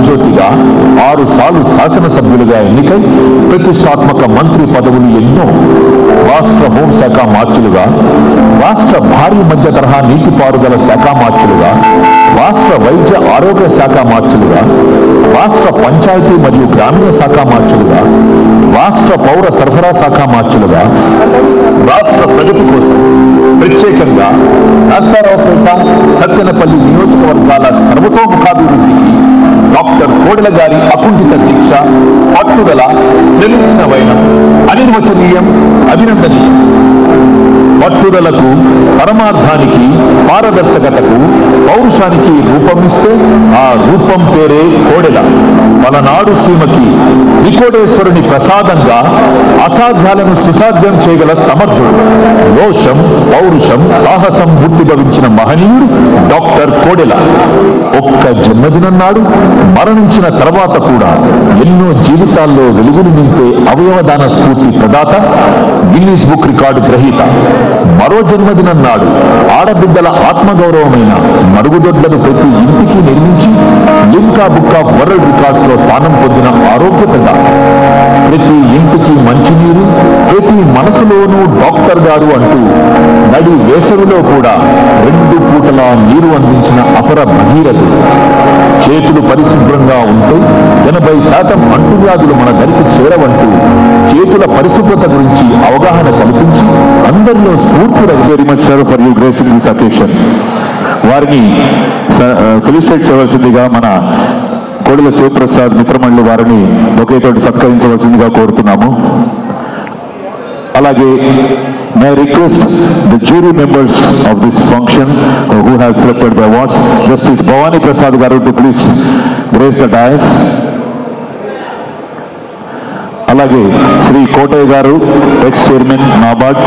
జ్యోతిగా 6 సార్లు శాసనసభ్యులుగా ఎన్నికై ప్రతిష్టాత్మక మంత్రి పదవులు ఎన్నో, రాష్ట్ర హోంశాఖ మార్చులుగా, రాష్ట్ర భారీ మధ్య తరహా నీటిపారుదల శాఖ మార్చులుగా, రాష్ట్ర వైద్య ఆరోగ్య శాఖ మార్చులుగా, రాష్ట్ర పంచాయతీ మరియు గ్రామీణ శాఖ మార్చులుగా, రాష్ట్ర పౌర సరఫరా శాఖ మార్చులుగా, రాష్ట్ర ప్రగతి కోసం ప్రత్యేకంగా నర్సారావుపేట సత్తెనపల్లి నియోజకవర్గాల సర్వతోముఖాభివృద్ధికి డాక్టర్ కోడెల గారి అకుంఠిత దీక్ష, పట్టుదల, శ్రమించిన వైనం అనిర్వచనీయం, అభినందనీయం. పట్టుదలకు, పరమార్థానికి, పారదర్శకతకు, పౌరుషానికి రూపమిస్తే ఆ రూపం పేరే కోడెల. పలనాడు సీమకి త్రికోటేశ్వరుని ప్రసాదంగా అసాధ్యాలను సుసాధ్యం చేయగల సమర్థుడు, రోషం, పౌరుషం, సాహసం మూర్తిభవించిన మహనీయుడు డాక్టర్ కోడెల. ఒక్క జన్మదినం నాడు మరణించిన తర్వాత కూడా ఎన్నో జీవితాల్లో వెలుగులు నింపే అవయవదాన స్ఫూర్తి ప్రదాత, గిన్నీస్ బుక్ రికార్డు గ్రహీత. మరో జన్మదినం నాడు ఆడబిడ్డల ఆత్మగౌరవమైన మరుగుదొడ్లను ప్రతి ఇంటికి నిర్మించి Limca book of world records లో స్థానం పొందిన ఆరోగ్య ప్రదాత. ప్రతి ఇంటికి మంచినీరు, ప్రతి మనసులోనూ డాక్టర్ గారు అంటూ నడి వేసవిలో కూడా 2 పూటలా నీరు అందించిన అపర భగీరథుడు. చేతులు పరిశుభ్రంగా ఉంటే 80% అంటువ్యాధులు మన దరికి చేరవంటూ చేతుల పరిశుభ్రత గురించి అవగాహన కల్పించి అందరిలో స్ఫూర్తి. Very much sir for you gracing this occasion. వారిని ఫెలిసిటేట్ చేయవలసిందిగా మన కోడెల శివప్రసాద్ మిత్రమండలి వారిని ఒకేతోటి సత్కరించవలసిందిగా కోరుతున్నాము. అలాగే may I request the jury members of this function who has selected the awards, Justice Bhavani Prasad garu to please grace the dais. అలాగే Shri Kotaiah garu, ex chairman NABARD,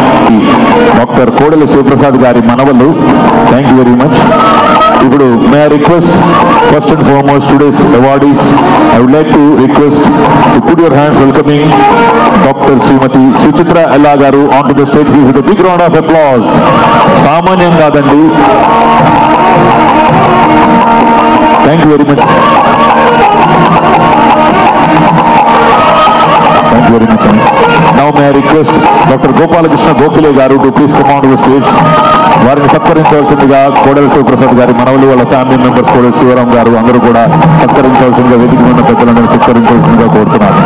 doctor Kodela Sivaprasad గారి మనవలు. Thank you very much. ఇప్పుడు may I request first and foremost today's awardees. I would like to request to put your hands welcoming doctor Shrimati Suchitra Ella garu on to the stage with big round of applause. సామాన్యం కాదండి. Thank you very much. Thank you very much. Now may I request Dr. Gopalakrishna Gokile garu to please come on to the stage. వారిని సత్కరించవలసిందిగా కోడెల శివప్రసాద్ గారి మనవలు, వాళ్ళ family members, Kodela Sivaram గారు అందరూ కూడా సత్కరించవలసిందిగా, వేదిక ఉన్న పెద్దలందరూ సత్కరించవలసిందిగా కోరుతున్నాను.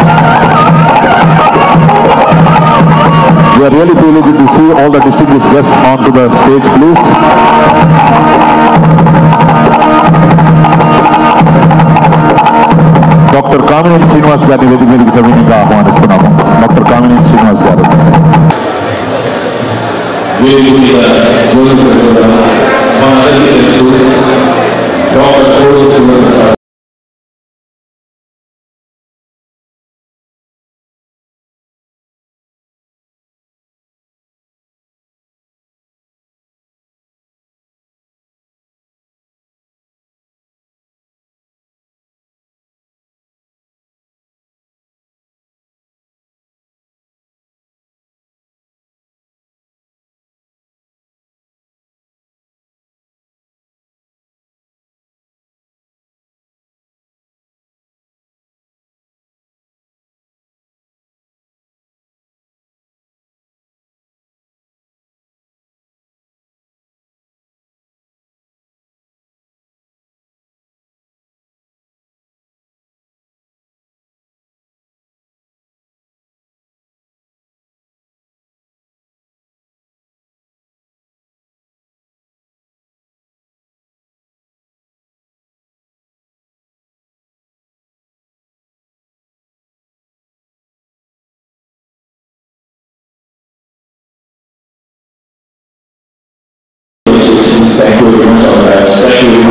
We are really pleased to see all the distinguished guests on to the stage, please. Doctor Kamineni Srinivas గారిని వేదిక మీదకి సవినీయంగా ఆహ్వానిస్తున్నాము. డాక్టర్ కామినేని శ్రీనివాస్ గారు. Thank you very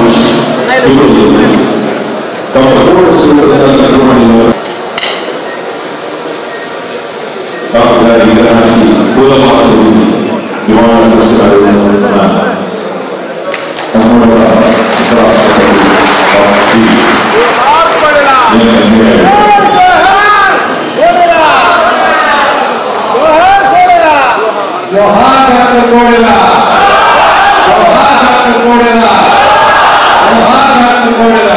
much, Thank you very much. Dr. Kodesh Suprasad Garu, Dr. Garu, Pulamatu, Ivana Prasad, Kodela జోహార్ doctor Kodela జోహార్ doctor Kodela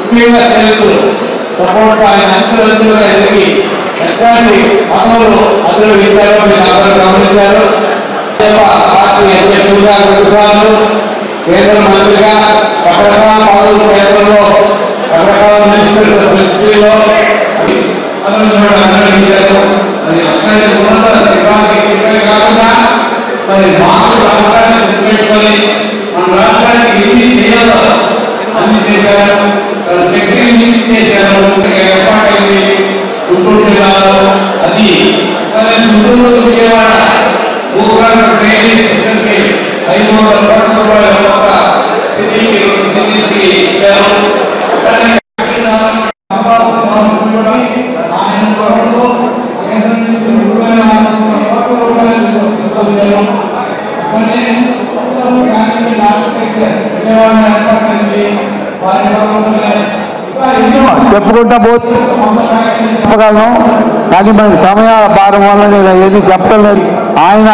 ముఖ్యంగా సేవకులు support ఆయన అంచెలంచెలుగా ఎదిగి ఎట్లాంటి పనులు అందరూ ఇచ్చారో మీరు అందరూ గమనించారు. పార్టీ అధ్యక్షులుగా 2 సార్లు కేంద్ర మంత్రిగా రకరకాల పదవులు కేంద్రంలో రకరకాల మినిస్ట్రీలో అందరూ అది అక్కడి ఉన్నత శిఖరానికి కాకుండా మరి మాకు రాష్ట్రాన్ని గుర్తుపెట్టుకొని మన రాష్ట్రానికి ఏమి చేయాలో అన్ని చేశారు. తన శక్తిని మించి చేశారు. ఏర్పాటైంది గుంటూరు జిల్లాలో. అది గుంటూరు విజయవాడ భూగర్భ డ్రైనేజ్ సిస్టమ్కి 500 కోట్ల రూపాయల ఒక సిటీకి సిటీస్కి ఇచ్చారు. చెప్పుకుంటా చెప్పగలను, కానీ మనకి సమయ భారం వల్ల నేను ఏది చెప్పడం లేదు. ఆయన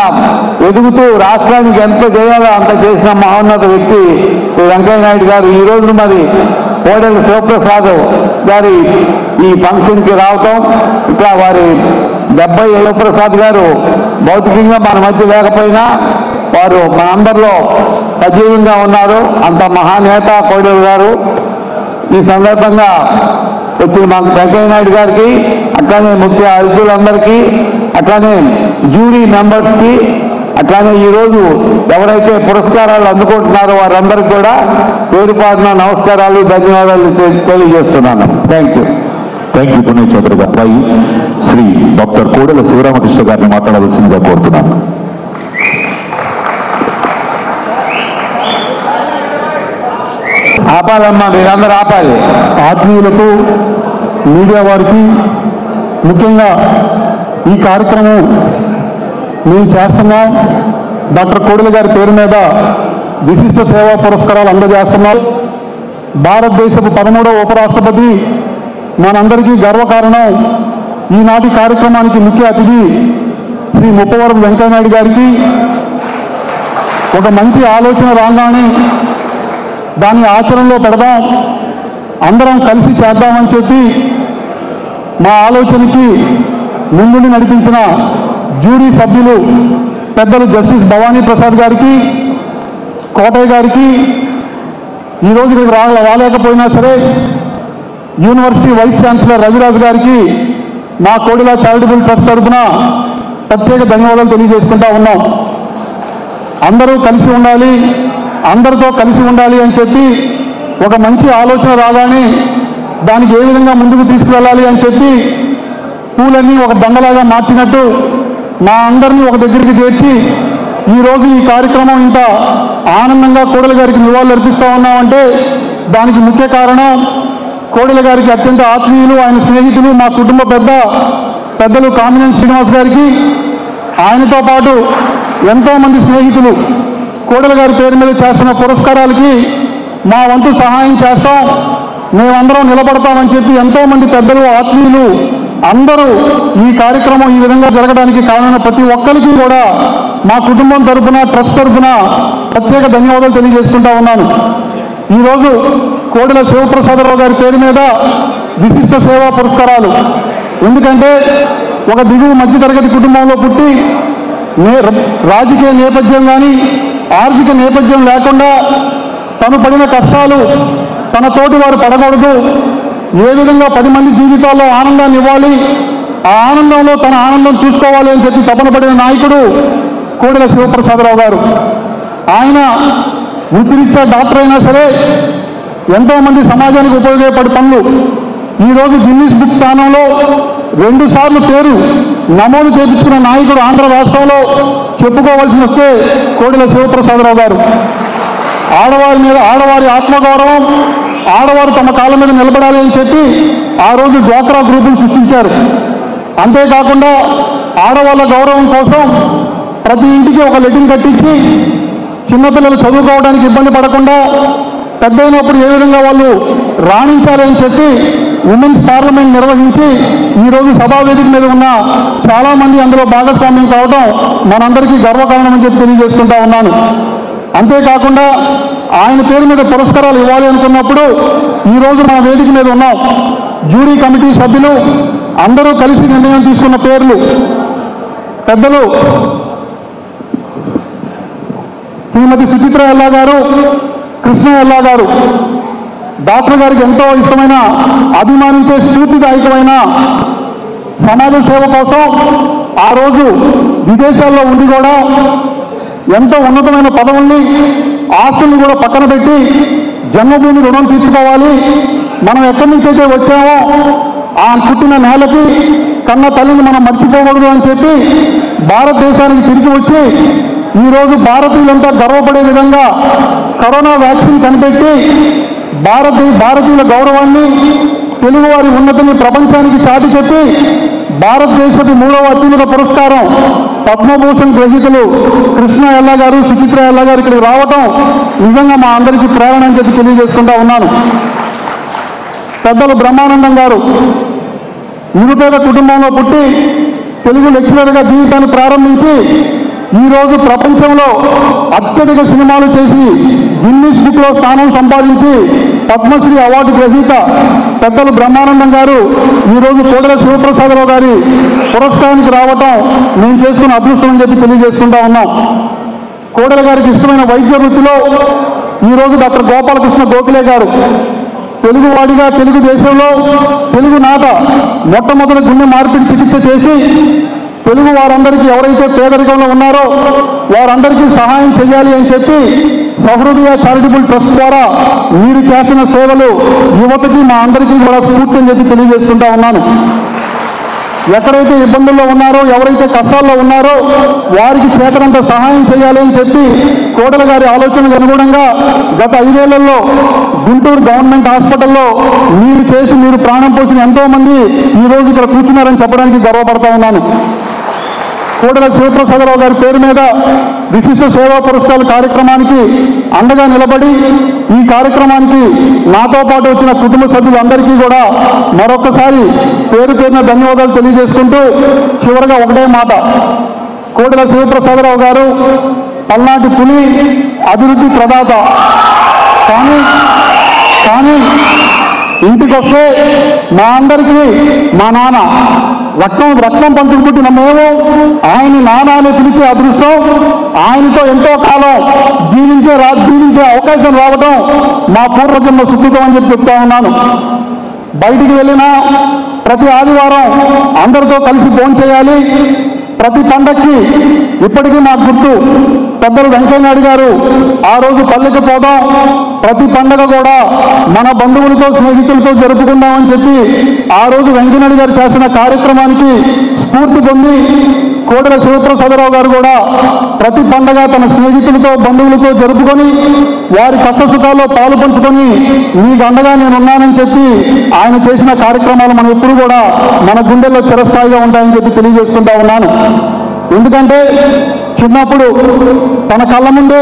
ఎదుగుతూ రాష్ట్రానికి ఎంత చేయాలో అంత చేసిన మహోన్నత వ్యక్తి వెంకయ్య నాయుడు గారు. ఈ రోజు మరి కోడెల శివప్రసాద్ గారి ఈ ఫంక్షన్కి రావటం, ఇట్లా వారి 70 శివప్రసాద్ గారు భౌతికంగా మన మధ్య లేకపోయినా వారు మన అందరిలో సజీవంగా ఉన్నారు. అంత మహానేత కోడెల గారు. ఈ సందర్భంగా వచ్చిన మాకు వెంకయ్య నాయుడు గారికి, అట్లానే ముఖ్య అతిథులందరికీ, అట్లానే జ్యూరీ మెంబర్స్కి, అట్లానే ఈరోజు ఎవరైతే పురస్కారాలు అందుకుంటున్నారో వారందరికీ కూడా పేరుపాటున నమస్కారాలు, ధన్యవాదాలు తెలియజేస్తున్నాను. థ్యాంక్ యూ పుణ్య చౌదరి గారి శ్రీ డాక్టర్ కోడెల శివరామకృష్ణ గారిని మాట్లాడవలసిందిగా కోరుతున్నాను. ఆపాలమ్మా, మీరందరూ ఆపాలి. ఆత్మీయులకు, మీడియా వారికి, ముఖ్యంగా ఈ కార్యక్రమం మేము చేస్తున్నాం. డాక్టర్ కోడెల గారి పేరు మీద విశిష్ట సేవా పురస్కారాలు అందజేస్తున్నాం. భారతదేశపు 13వ ఉపరాష్ట్రపతి మనందరికీ గర్వకారణం. ఈనాటి కార్యక్రమానికి ముఖ్య అతిథి శ్రీ ముప్పవరపు వెంకయ్యనాయుడు గారికి ఒక మంచి ఆలోచన రాగానే దాన్ని ఆచరణలో పెడదాం, అందరం కలిసి చేద్దామని చెప్పి మా ఆలోచనకి ముందుండి నడిపించిన జ్యూరీ సభ్యులు పెద్దలు జస్టిస్ భవానీ ప్రసాద్ గారికి, కోటయ్య గారికి, ఈరోజు ఇక్కడ రాలేకపోయినా సరే యూనివర్సిటీ వైస్ ఛాన్సలర్ రవిరాజు గారికి మా కోడెల చారిటబుల్ ట్రస్ట్ తరఫున ప్రత్యేక ధన్యవాదాలు తెలియజేసుకుంటా ఉన్నాం. అందరూ కలిసి ఉండాలి, అందరితో కలిసి ఉండాలి అని చెప్పి ఒక మంచి ఆలోచన రాగానే దానికి ఏ విధంగా ముందుకు తీసుకువెళ్ళాలి అని చెప్పి పూలన్నీ ఒక దండలాగా మార్చినట్టు మా అందరినీ ఒక దగ్గరికి చేర్చి ఈరోజు ఈ కార్యక్రమం ఇంత ఆనందంగా కోడెల గారికి నివాళులు అర్పిస్తూ ఉన్నామంటే దానికి ముఖ్య కారణం కోడెల గారికి అత్యంత ఆత్మీయులు, ఆయన స్నేహితులు, మా కుటుంబ పెద్దలు కామినేని శ్రీనివాస్ గారికి, ఆయనతో పాటు ఎంతోమంది స్నేహితులు కోడెల గారి పేరు మీద చేస్తున్న పురస్కారాలకి మా వంతు సహాయం చేస్తాం, మేమందరం నిలబడతామని చెప్పి ఎంతోమంది పెద్దలు, ఆత్మీయులు అందరూ ఈ కార్యక్రమం ఈ విధంగా జరగడానికి కారణమైన ప్రతి ఒక్కరికి కూడా మా కుటుంబం తరఫున, ట్రస్ట్ తరఫున ప్రత్యేక ధన్యవాదాలు తెలియజేసుకుంటా ఉన్నాను. ఈరోజు కోడెల శివప్రసాదరావు గారి పేరు మీద విశిష్ట సేవా పురస్కారాలు. ఎందుకంటే ఒక దిగువ మధ్యతరగతి కుటుంబంలో పుట్టి రాజకీయ నేపథ్యం కానీ ఆర్థిక నేపథ్యం లేకుండా తను పడిన కష్టాలు తన తోటి వారు పడకూడదు, ఏ విధంగా 10 మంది జీవితాల్లో ఆనందాన్ని ఇవ్వాలి, ఆ ఆనందంలో తన ఆనందం చూసుకోవాలి అని చెప్పి తపన పడిన నాయకుడు కోడెల శివప్రసాదరావు గారు. ఆయన వృత్తిరీత్యా డాక్టర్ అయినా సరే ఎంతోమంది సమాజానికి ఉపయోగపడే పనులు. ఈరోజు గిన్నిస్ బుక్ స్థానంలో 2 సార్లు పేరు నమోదు చేయించుకున్న నాయకుడు ఆంధ్ర రాష్ట్రంలో చెప్పుకోవాల్సి వస్తే కోడెల శివప్రసాదరావు గారు. ఆడవారి ఆత్మగౌరవం, ఆడవారు తమ కాళ్ళ మీద నిలబడాలి అని చెప్పి ఆ రోజు డ్వాక్రా గ్రూపులు సృష్టించారు. అంతేకాకుండా ఆడవాళ్ళ గౌరవం కోసం ప్రతి ఇంటికి ఒక లెటిన్ కట్టించి చిన్నపిల్లలు చదువుకోవడానికి ఇబ్బంది పడకుండా పెద్దయినప్పుడు ఏ విధంగా వాళ్ళు రాణించాలి అని చెప్పి ఉమెన్స్ పార్లమెంట్ నిర్వహించి ఈరోజు సభావేదిక మీద ఉన్న చాలామంది అందులో భాగస్వామ్యం కావడం మనందరికీ గర్వకారణమని చెప్పి తెలియజేసుకుంటా ఉన్నాను. అంతేకాకుండా ఆయన పేరు మీద పురస్కారాలు ఇవ్వాలి అనుకున్నప్పుడు ఈరోజు మన వేదిక మీద ఉన్నాం. జ్యూరీ కమిటీ సభ్యులు అందరూ కలిసి నిర్ణయం తీసుకున్న పేర్లు పెద్దలు శ్రీమతి సుచిత్ర ఎల్లా గారు, కృష్ణ ఎల్లా గారు. డాక్టర్ గారికి ఎంతో ఇష్టమైన, అభిమానించే, స్ఫూర్తిదాయకమైన సమాజ సేవ కోసం ఆ రోజు విదేశాల్లో ఉండి కూడా ఎంతో ఉన్నతమైన పదవుల్ని, ఆస్తుల్ని కూడా పక్కన పెట్టి జన్మభూమి రుణం తీర్చుకోవాలి, మనం ఎక్కడి నుంచి అయితే వచ్చామో ఆ పుట్టిన నేలకి కన్న తల్లిని మనం మర్చిపోకూడదు అని చెప్పి భారతదేశానికి తిరిగి వచ్చి ఈరోజు భారతీయులంతా గర్వపడే విధంగా కరోనా వ్యాక్సిన్ కనిపెట్టి భారతీయుల గౌరవాన్ని, తెలుగువారి ఉన్నతిని ప్రపంచానికి చాటి చెప్పి భారతదేశపు 3వ అత్యున్నత పురస్కారం పద్మభూషణ్ గ్రహీతలు కృష్ణ ఎల్లా గారు, సుచిత్ర ఎల్లా గారు ఇక్కడికి రావటం నిజంగా మా అందరికీ ప్రేరణ అని చెప్పి తెలియజేసుకుంటా ఉన్నాను. పెద్దలు బ్రహ్మానందం గారు నిరుపేద కుటుంబంలో పుట్టి తెలుగు లెక్చరర్గా జీవితాన్ని ప్రారంభించి ఈరోజు ప్రపంచంలో అత్యధిక సినిమాలు చేసి గిన్నిస్ బుక్లో స్థానం సంపాదించి పద్మశ్రీ అవార్డు గ్రహీత పెద్దలు బ్రహ్మానందం గారు ఈరోజు కోడెల శివప్రసాదరావు గారి పురస్కారానికి రావటం మేము చేసుకున్న అదృష్టం అని చెప్పి తెలియజేసుకుంటా ఉన్నాం. కోడెల గారికి ఇష్టమైన వైద్య వృత్తిలో ఈరోజు డాక్టర్ గోపాలకృష్ణ గోఖలే గారు తెలుగువాడిగా తెలుగుదేశంలో తెలుగు నాట మొట్టమొదటి గుండె మార్పిడి చికిత్స చేసి తెలుగు వారందరికీ ఎవరైతే పేదరికంలో ఉన్నారో వారందరికీ సహాయం చేయాలి అని చెప్పి సహృదయ చారిటబుల్ ట్రస్ట్ ద్వారా మీరు చేసిన సేవలు యువతకి మా అందరికీ కూడా స్ఫూర్తి అని చెప్పి తెలియజేస్తుంటా ఉన్నాను. ఎక్కడైతే ఇబ్బందుల్లో ఉన్నారో, ఎవరైతే కష్టాల్లో ఉన్నారో వారికి చేతనంత సహాయం చేయాలి అని చెప్పి కోడెల గారి ఆలోచనకు అనుగుణంగా గత 5 ఏళ్లలో గుంటూరు గవర్నమెంట్ హాస్పిటల్లో మీరు ప్రాణం పోసిన ఎంతో మంది ఈరోజు ఇక్కడ కూర్చున్నారని చెప్పడానికి గర్వపడతా ఉన్నాను. కోడెల శివప్రసాదరావు గారి పేరు మీద విశిష్ట సేవా పురస్కారాల కార్యక్రమానికి అండగా నిలబడి ఈ కార్యక్రమానికి నాతో పాటు వచ్చిన కుటుంబ సభ్యులందరికీ కూడా మరొకసారి పేరు పేరున ధన్యవాదాలు తెలియజేసుకుంటూ చివరగా ఒకటే మాట, కోడెల శివప్రసాదరావు గారు పల్నాటి పులి, అభివృద్ధి ప్రదాత. కానీ ఇంటికి వస్తే మా అందరికీ మా నాన్న రక్తం పంచుకుంటున్న మేము ఆయన్ని నాన్న అని పిలిచే అదృష్టం, ఆయనతో ఎంతో కాలం జీవించే అవకాశం రావడం మా పూర్వజన్మ సుకృతం అని చెప్పి చెప్తా ఉన్నాను. బయటికి వెళ్ళినా ప్రతి ఆదివారం అందరితో కలిసి భోజనం చేయాలి. ప్రతి పండక్కి ఇప్పటికీ నాకు గుర్తు, పెద్దలు వెంకయ్యనాయుడు గారు ఆ రోజు పల్లెకి పోదాం, ప్రతి పండగ కూడా మన బంధువులతో స్నేహితులతో జరుపుకుందామని చెప్పి ఆ రోజు వెంకయ్యనాయుడు గారు చేసిన కార్యక్రమానికి స్ఫూర్తి పొంది కోడెల శివప్రసాదరావు గారు కూడా ప్రతి పండగ తన స్నేహితులతో బంధువులతో జరుపుకొని వారి కష్ట సుఖాల్లో పాలు పంచుకొని మీకు అండగా నేనున్నానని చెప్పి ఆయన చేసిన కార్యక్రమాలు మనం ఎప్పుడు కూడా మన గుండెల్లో చిరస్థాయిగా ఉంటాయని చెప్పి తెలియజేసుకుంటా ఉన్నాను. ఎందుకంటే చిన్నప్పుడు తన కళ్ళ ముందే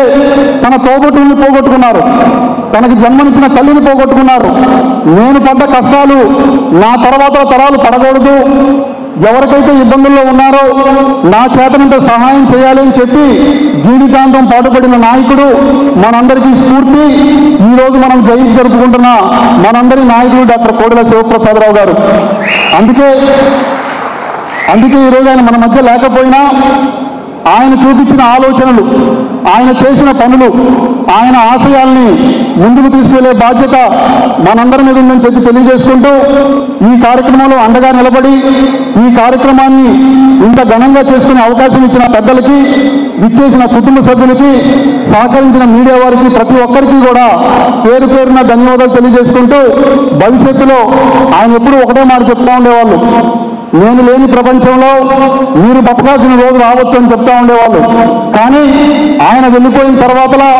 తన తోబుట్టుని పోగొట్టుకున్నారు, తనకి జన్మనిచ్చిన తల్లిని పోగొట్టుకున్నారు. నేను పడ్డ కష్టాలు నా తర్వాత తరాలు పడకూడదు, ఎవరికైతే ఇబ్బందుల్లో ఉన్నారో నా చేతనంత సహాయం చేయాలి అని చెప్పి జీవితాంతం పాటుపడిన నాయకుడు, మనందరికీ స్ఫూర్తి. ఈరోజు మనం జయంతి జరుపుకుంటున్న మనందరి నాయకుడు డాక్టర్ కోడెల శివప్రసాదరావు గారు. అందుకే ఈరోజు ఆయన మన మధ్య లేకపోయినా ఆయన చూపించిన ఆలోచనలు, ఆయన చేసిన పనులు, ఆయన ఆశయాల్ని ముందుకు తీసుకెళ్లే బాధ్యత మనందరి మీద ఉందని చెప్పి తెలియజేసుకుంటూ ఈ కార్యక్రమంలో అండగా నిలబడి ఈ కార్యక్రమాన్ని ఇంత ఘనంగా చేసుకునే అవకాశం ఇచ్చిన పెద్దలకి, విచ్చేసిన కుటుంబ సభ్యులకి, సహకరించిన మీడియా వారికి, ప్రతి ఒక్కరికి కూడా పేరు పేరున ధన్యవాదాలు తెలియజేసుకుంటూ భవిష్యత్తులో ఆయన ఎప్పుడూ ఒకటే మాట చెప్తా ఉండేవాళ్ళు, నేను లేని ప్రపంచంలో మీరు బతకాల్సిన రోజు రావచ్చు అని చెప్తా ఉండేవాళ్ళు. కానీ ఆయన వెళ్ళిపోయిన తర్వాతలా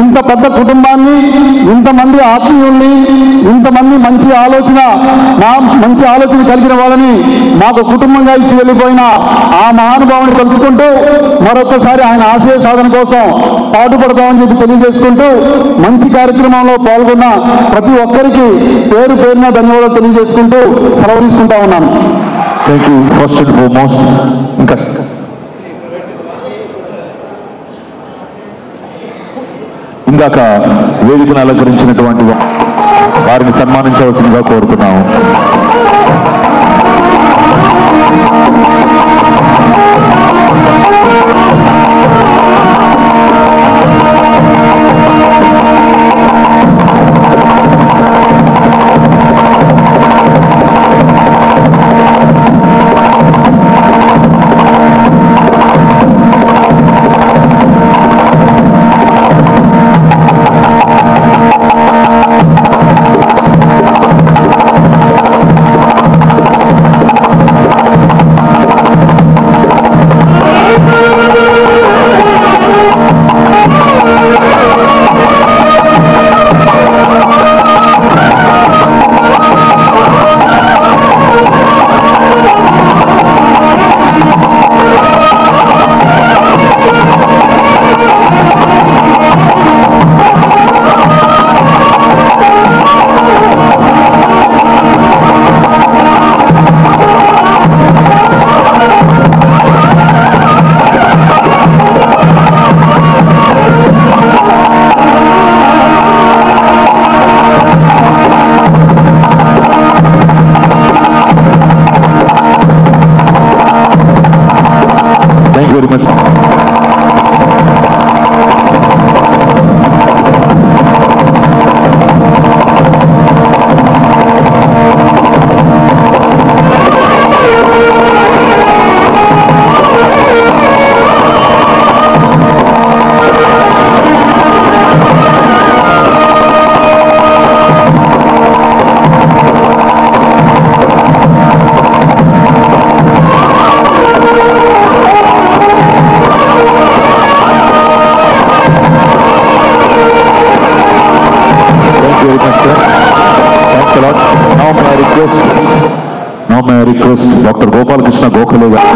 ఇంత పెద్ద కుటుంబాన్ని, ఇంతమంది ఆత్మీయుల్ని, ఇంతమంది మంచి ఆలోచన కలిగిన వాళ్ళని మాకు కుటుంబంగా ఇచ్చి వెళ్ళిపోయిన ఆ మహానుభావుని కలుపుకుంటూ మరొకసారి ఆయన ఆశయ సాధన కోసం పాటుపడతామని చెప్పి తెలియజేసుకుంటూ మంచి కార్యక్రమంలో పాల్గొన్న ప్రతి ఒక్కరికి పేరు పేరున ధన్యవాదాలు తెలియజేసుకుంటూ సెలవు తీసుకుంటా ఉన్నాను. Thank you. First and foremost ఇంకా ఇందాక వేదికను అలంకరించినటువంటి వారిని సన్మానించవలసిందిగా కోరుతున్నాము. Now may I request Dr. Gopal Krishna Gokhale garu.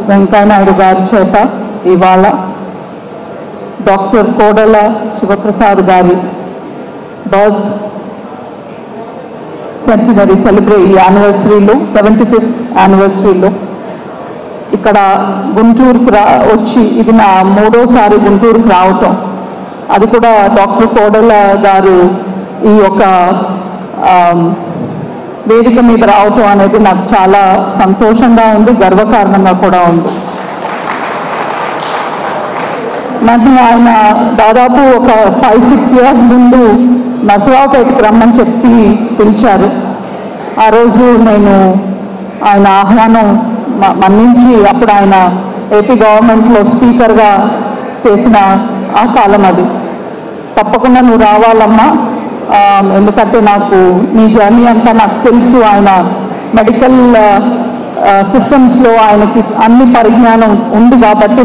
Venkaiah Naidu గారి చేత ఇవాళ డాక్టర్ కోడెల శివప్రసాద్ గారి బర్త్ సెంటినరీ యానివర్సరీలో 75th యానివర్సరీలో ఇక్కడ గుంటూరుకు వచ్చి ఇది నా 3వసారి గుంటూరుకు రావటం, అది కూడా డాక్టర్ కోడెల గారు ఈ యొక్క వేదిక మీద రావటం అనేది నాకు చాలా సంతోషంగా ఉంది, గర్వకారణంగా కూడా ఉంది. నన్ను ఆయన దాదాపు ఒక 5-6 years ముందు నర్సరావుపేటకి రమ్మని చెప్పి పిలిచారు. ఆ రోజు నేను ఆయన ఆహ్వానం మన్నించి, అప్పుడు ఆయన ఏపీ గవర్నమెంట్లో స్పీకర్గా చేసిన ఆ కాలం అది. తప్పకుండా నువ్వు రావాలమ్మా, ఎందుకంటే నాకు నీ జర్నీ అంతా నాకు తెలుసు. ఆయన మెడికల్ సిస్టమ్స్లో ఆయనకి అన్ని పరిజ్ఞానం ఉంది కాబట్టి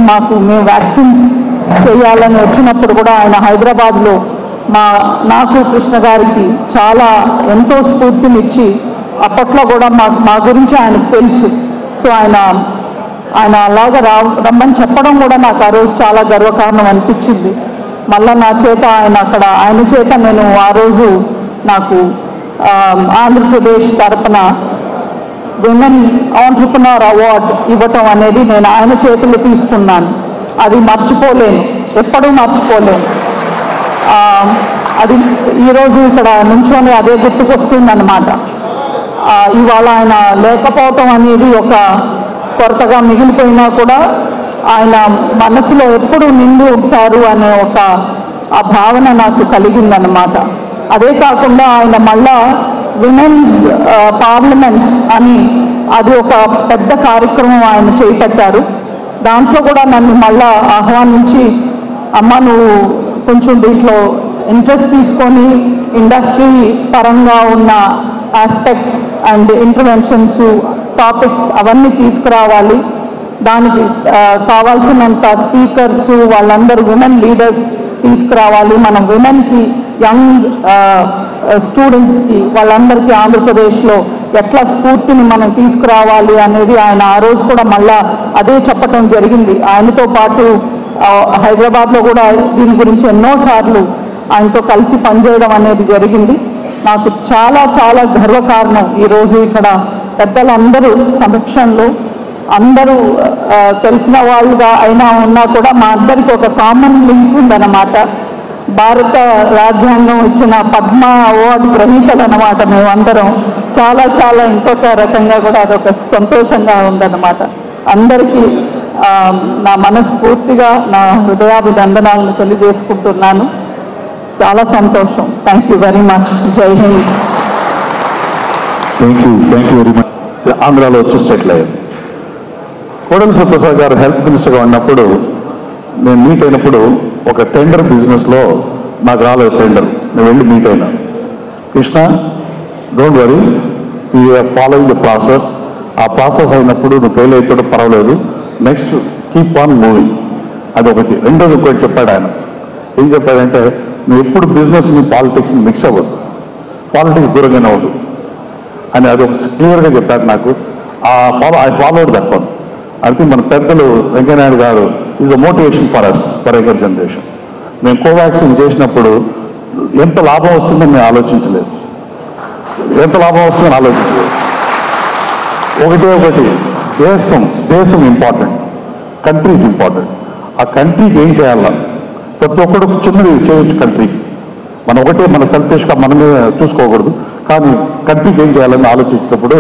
మేము వ్యాక్సిన్స్ చేయాలని వచ్చినప్పుడు కూడా ఆయన హైదరాబాద్లో నాకు కృష్ణ గారికి చాలా ఎంతో స్ఫూర్తినిచ్చి, అప్పట్లో కూడా మా గురించి ఆయనకు తెలుసు. సో ఆయన అలాగా రమ్మని చెప్పడం కూడా నాకు ఆ రోజు చాలా గర్వకారణం అనిపించింది. మళ్ళా నా చేత ఆయన చేత నేను ఆ రోజు నాకు ఆంధ్రప్రదేశ్ తరపున విమెన్ ఆంట్రప్రెన్యూర్ అవార్డు ఇవ్వటం అనేది నేను ఆయన చేతులు తీసుకున్నాను. అది మర్చిపోలేను, ఎప్పుడూ మర్చిపోలేను. అది ఈరోజు ఇక్కడ నుంచొని అదే గుర్తుకొస్తుందన్నమాట. ఇవాళ ఆయన లేకపోవటం అనేది ఒక కొరతగా మిగిలిపోయినా కూడా ఆయన మనసులో ఎప్పుడు నిండి ఉంటారు అనే ఒక ఆ భావన నాకు కలిగిందన్నమాట. అదే కాకుండా ఆయన మళ్ళా విమెన్స్ పార్లమెంట్ అని అది ఒక పెద్ద కార్యక్రమం ఆయన చేపట్టారు. దాంట్లో కూడా నన్ను మళ్ళా ఆహ్వానించి, అమ్మ నువ్వు కొంచెం దీంట్లో ఇంట్రెస్ట్ తీసుకొని ఇండస్ట్రీ పరంగా ఉన్న ఆస్పెక్ట్స్ అండ్ ఇంటర్వెన్షన్స్ టాపిక్స్ అవన్నీ తీసుకురావాలి, దానికి కావాల్సినంత స్పీకర్స్ వాళ్ళందరూ విమెన్ లీడర్స్ తీసుకురావాలి, మనం విమెన్కి యంగ్ స్టూడెంట్స్కి వాళ్ళందరికీ ఆంధ్రప్రదేశ్లో ఎట్లా స్ఫూర్తిని మనం తీసుకురావాలి అనేది ఆయన ఆ రోజు కూడా మళ్ళా అదే చెప్పటం జరిగింది. ఆయనతో పాటు హైదరాబాద్లో కూడా దీని గురించి ఎన్నోసార్లు ఆయనతో కలిసి పనిచేయడం అనేది జరిగింది. నాకు చాలా చాలా గర్వకారణం ఈరోజు ఇక్కడ పెద్దలందరూ సమక్షంలో అందరూ తెలిసిన వాళ్ళుగా అయినా ఉన్నా కూడా మా అందరికీ ఒక కామన్ లింక్ ఉందన్నమాట. భారత రాజ్యాంగం ఇచ్చిన పద్మ అవార్డు గ్రహీతలు అన్నమాట మేమందరం. చాలా చాలా ఇంకొక రకంగా కూడా అదొక సంతోషంగా ఉందన్నమాట. అందరికీ నా మనస్ఫూర్తిగా నా హృదయాభినందనాలను తెలియజేసుకుంటున్నాను. చాలా సంతోషం. Thank you very much. జై హింద్. Thank you very much. ఆంధ్రాలో వచ్చి సెటిల్ అయ్యారు. కోడెల శివప్రసాద్ గారు హెల్త్ మినిస్టర్గా ఉన్నప్పుడు నేను మీట్ అయినప్పుడు ఒక టెండర్ బిజినెస్లో నాకు రాలేదు టెండర్. నేను వెళ్ళి మీట్ అయినా, Krishna don't worry, you're following the process. ఆ ప్రాసెస్ అయినప్పుడు నువ్వు ఫెయిల్ అయిపోవడం పర్వాలేదు, నెక్స్ట్ కీప్ ఆన్ మూవింగ్. అదొకటి. రెండోది ఒకటి చెప్పాడు ఆయన. ఏం చెప్పాడంటే, నువ్వు ఎప్పుడు బిజినెస్ని పాలిటిక్స్ని మిక్స్ అవ్వదు, పాలిటిక్స్ దూరంగానే అవ్వదు అని అది ఒక క్లియర్గా చెప్పారు నాకు. I followed that one. అయితే మన పెద్దలు వెంకయ్యనాయుడు గారు is a motivation for us, for ever generation. మేము కోవాక్సిన్ చేసినప్పుడు ఎంత లాభం వస్తుందని మేము ఆలోచించలేదు, ఎంత లాభం వస్తుందని ఆలోచించలేదు. ఒకటి దేశం ఇంపార్టెంట్, కంట్రీస్ ఇంపార్టెంట్. ఆ కంట్రీకి ఏం చేయాలా, ప్రతి ఒక్కడు చిన్నది చేయొచ్చు కంట్రీకి. మనం ఒకటే మన సెల్ఫిష్గా మనమే చూసుకోకూడదు, కానీ కంట్రీకి ఏం చేయాలని ఆలోచించేటప్పుడు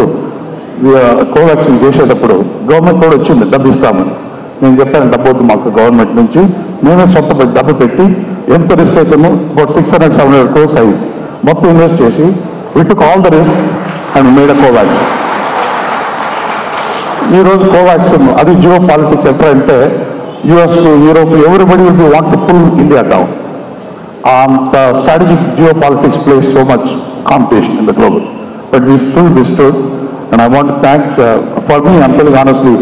కోవాక్సిన్ చేసేటప్పుడు గవర్నమెంట్ కూడా వచ్చింది డబ్బు ఇస్తామని. నేను చెప్పాను డబ్బు వద్దు మాకు గవర్నమెంట్ నుంచి, మేమే సొంత డబ్బు పెట్టి ఎంత రిస్క్ అవుతామో అబౌట్ 600-700 crores అయింది మొత్తం ఇన్వెస్ట్ చేసి we took all the risk and made a Covaxin. ఈరోజు కోవాక్సిన్ అది జియో పాలిటిక్స్ ఎప్పుడంటే US, Europe, everybody will be want to pull India down. అంత strategic geo politics place so much competition in the global, but we still withstood. And I want to thank, for me, I'm telling honestly,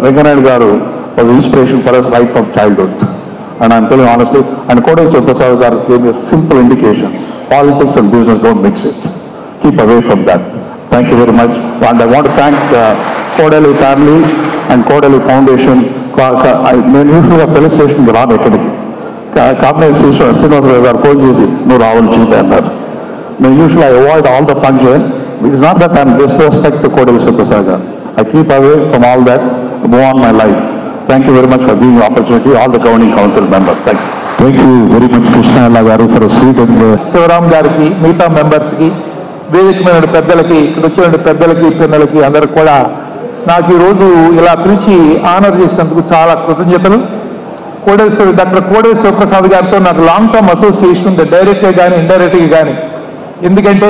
Venkaiah Garu was inspiration for us right from childhood. And I'm telling honestly, and Kodai Prasad Garu gave me a simple indication, politics and business don't mix it. Keep away from that. Thank you very much. And I want to thank Kodai family and Kodai Foundation. నేను యూజువల్గా police స్టేషన్కి రాను ఎక్కడికి. కాంబినేట్ శ్రీనివాసరావు గారు phone చేసి నువ్వు రావాల్సిందే అన్నారు. నేను usual I avoid all the function. It is not that I am disrespect to Kodai Prasad. I keep away from all that, move on my life. Thank you very much for giving the opportunity, all the governing council members. Thank you. Thank you very much, Krishna Garu, for a sweet and Shivaram గారికి, మిగతా మెంబర్స్కి, వేదికమైన పెద్దలకి, ఇక్కడ వచ్చిన పెద్దలకి, పిల్లలకి అందరికి కూడా నాకు ఈరోజు ఇలా పిలిచి ఆనర్ చేసినందుకు చాలా కృతజ్ఞతలు. డాక్టర్ కోడెల శివప్రసాద్ గారితో నాకు లాంగ్ టర్మ్ అసోసియేషన్ ఉంది, డైరెక్ట్గా కానీ ఇండైరెక్ట్గా కానీ. ఎందుకంటే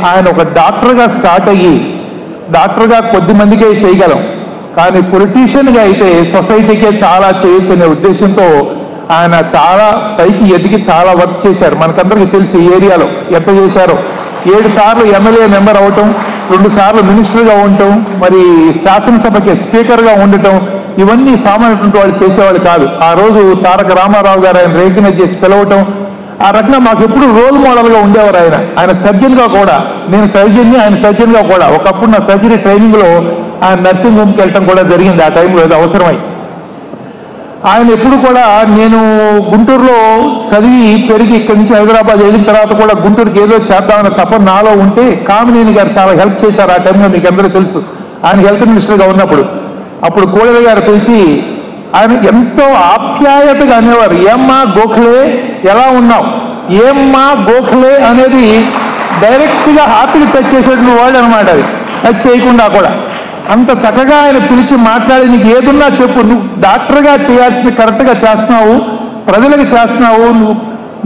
ఆయన ఒక డాక్టర్గా స్టార్ట్ అయ్యి డాక్టర్గా కొద్ది మందికే చేయగలం, కానీ పొలిటీషియన్గా అయితే సొసైటీకే చాలా చేయొచ్చు అనే ఉద్దేశంతో ఆయన చాలా పైకి ఎదిగి చాలా వర్క్ చేశారు. మనకందరికీ తెలిసి ఈ ఏరియాలో ఎంత చేశారో. 7 సార్లు ఎమ్మెల్యే మెంబర్ అవ్వటం, 2 సార్లు మినిస్టర్గా ఉండటం, మరి శాసనసభకి స్పీకర్గా ఉండటం, ఇవన్నీ సామాన్యటువంటి వాళ్ళు చేసేవాళ్ళు కాదు. ఆ రోజు తారక రామారావు గారు ఆయన రికగ్నైజ్ చేసి పిలవటం, ఆ రకంగా మాకు ఎప్పుడు రోల్ మోడల్గా ఉండేవారు. ఆయన సర్జన్గా కూడా, నేను సర్జన్ని, ఆయన సర్జన్గా కూడా. ఒకప్పుడు నా సర్జరీ ట్రైనింగ్లో ఆయన నర్సింగ్ హోమ్కి వెళ్ళటం కూడా జరిగింది. ఆ టైంలో ఏదో అవసరమై ఆయన ఎప్పుడు కూడా, నేను గుంటూరులో చదివి పెరిగి ఇక్కడి నుంచి హైదరాబాద్ వెళ్ళిన తర్వాత కూడా గుంటూరుకి ఏదో చేద్దామన్న తప్ప నాలో ఉంటే కామినేని గారు చాలా హెల్ప్ చేశారు. ఆ టైంలో మీకు అందరికీ తెలుసు, ఆయన హెల్త్ మినిస్టర్గా ఉన్నప్పుడు. అప్పుడు కోడెల గారు పిలిచి ఆయన ఎంతో ఆప్యాయతగా అనేవారు, ఏమ్మా గోఖలే ఎలా ఉన్నావు, ఏమ్మా గోఖలే అనేది డైరెక్ట్గా హార్ట్కి టచ్ చేసేటువంటి వర్డ్ అనమాట అది చేయకుండా కూడా అంత చక్కగా ఆయన పిలిచి మాట్లాడి నీకు ఏదున్నా చెప్పు, నువ్వు డాక్టర్గా చేయాల్సింది కరెక్ట్గా చేస్తున్నావు, ప్రజలకు చేస్తున్నావు, నువ్వు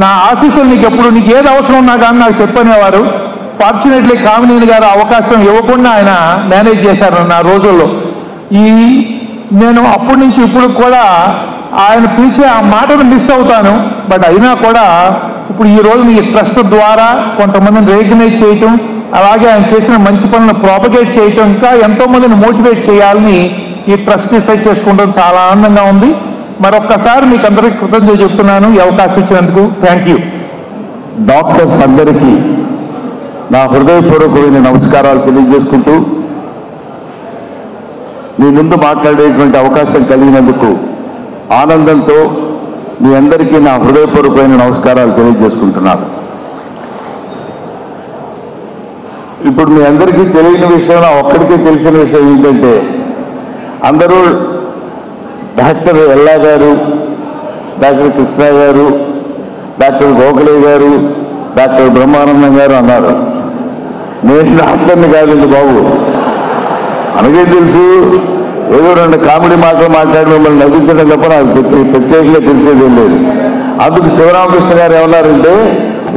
నా ఆశీస్సులు నీకు ఎప్పుడు నీకు ఏది అవసరం ఉన్నా కానీ నాకు చెప్పనేవారు. ఫార్చునేట్లీ కామినేని గారు అవకాశం ఇవ్వకుండా ఆయన మేనేజ్ చేశారు నా రోజుల్లో. నేను అప్పటి నుంచి ఇప్పుడు కూడా ఆయన పిలిచే ఆ మాటను మిస్ అవుతాను. బట్ అయినా కూడా ఇప్పుడు ఈ రోజు ఈ ట్రస్ట్ ద్వారా కొంతమందిని రికగ్నైజ్ చేయటం, అలాగే ఆయన చేసిన మంచి పనులను ప్రాపగేట్ చేయటం, ఇంకా ఎంతో మందిని మోటివేట్ చేయాలని ఈ ట్రస్ట్ డిసైడ్ చేసుకోవడం చాలా ఆనందంగా ఉంది. మరొక్కసారి మీకు అందరికీ కృతజ్ఞతలు చెప్తున్నాను ఈ అవకాశం ఇచ్చినందుకు. Thank you. డాక్టర్స్ అందరికీ నా హృదయపూర్వకమైన నమస్కారాలు తెలియజేసుకుంటూ మీ ముందు మాట్లాడేటువంటి అవకాశం కలిగినందుకు ఆనందంతో మీ అందరికీ నా హృదయపూర్వకమైన నమస్కారాలు తెలియజేసుకుంటున్నాను. ఇప్పుడు మీ అందరికీ తెలియని విషయం, నా ఒక్కడికే తెలిసిన విషయం ఏంటంటే అందరూ డాక్టర్ ఎల్లా గారు, డాక్టర్ కృష్ణ గారు, డాక్టర్ గోఖలే గారు, డాక్టర్ బ్రహ్మానందం గారు అన్నారు. నేను డాక్టర్ని కాదండి బాబు. మనకే తెలుసు, ఏదో రెండు కామెడీ మాటలు మాట్లాడి మిమ్మల్ని నవ్వించడం తప్ప నాకు ప్రత్యేకంగా తెలిసేదేం లేదు. అందుకు శివరామకృష్ణ గారు ఏమన్నారంటే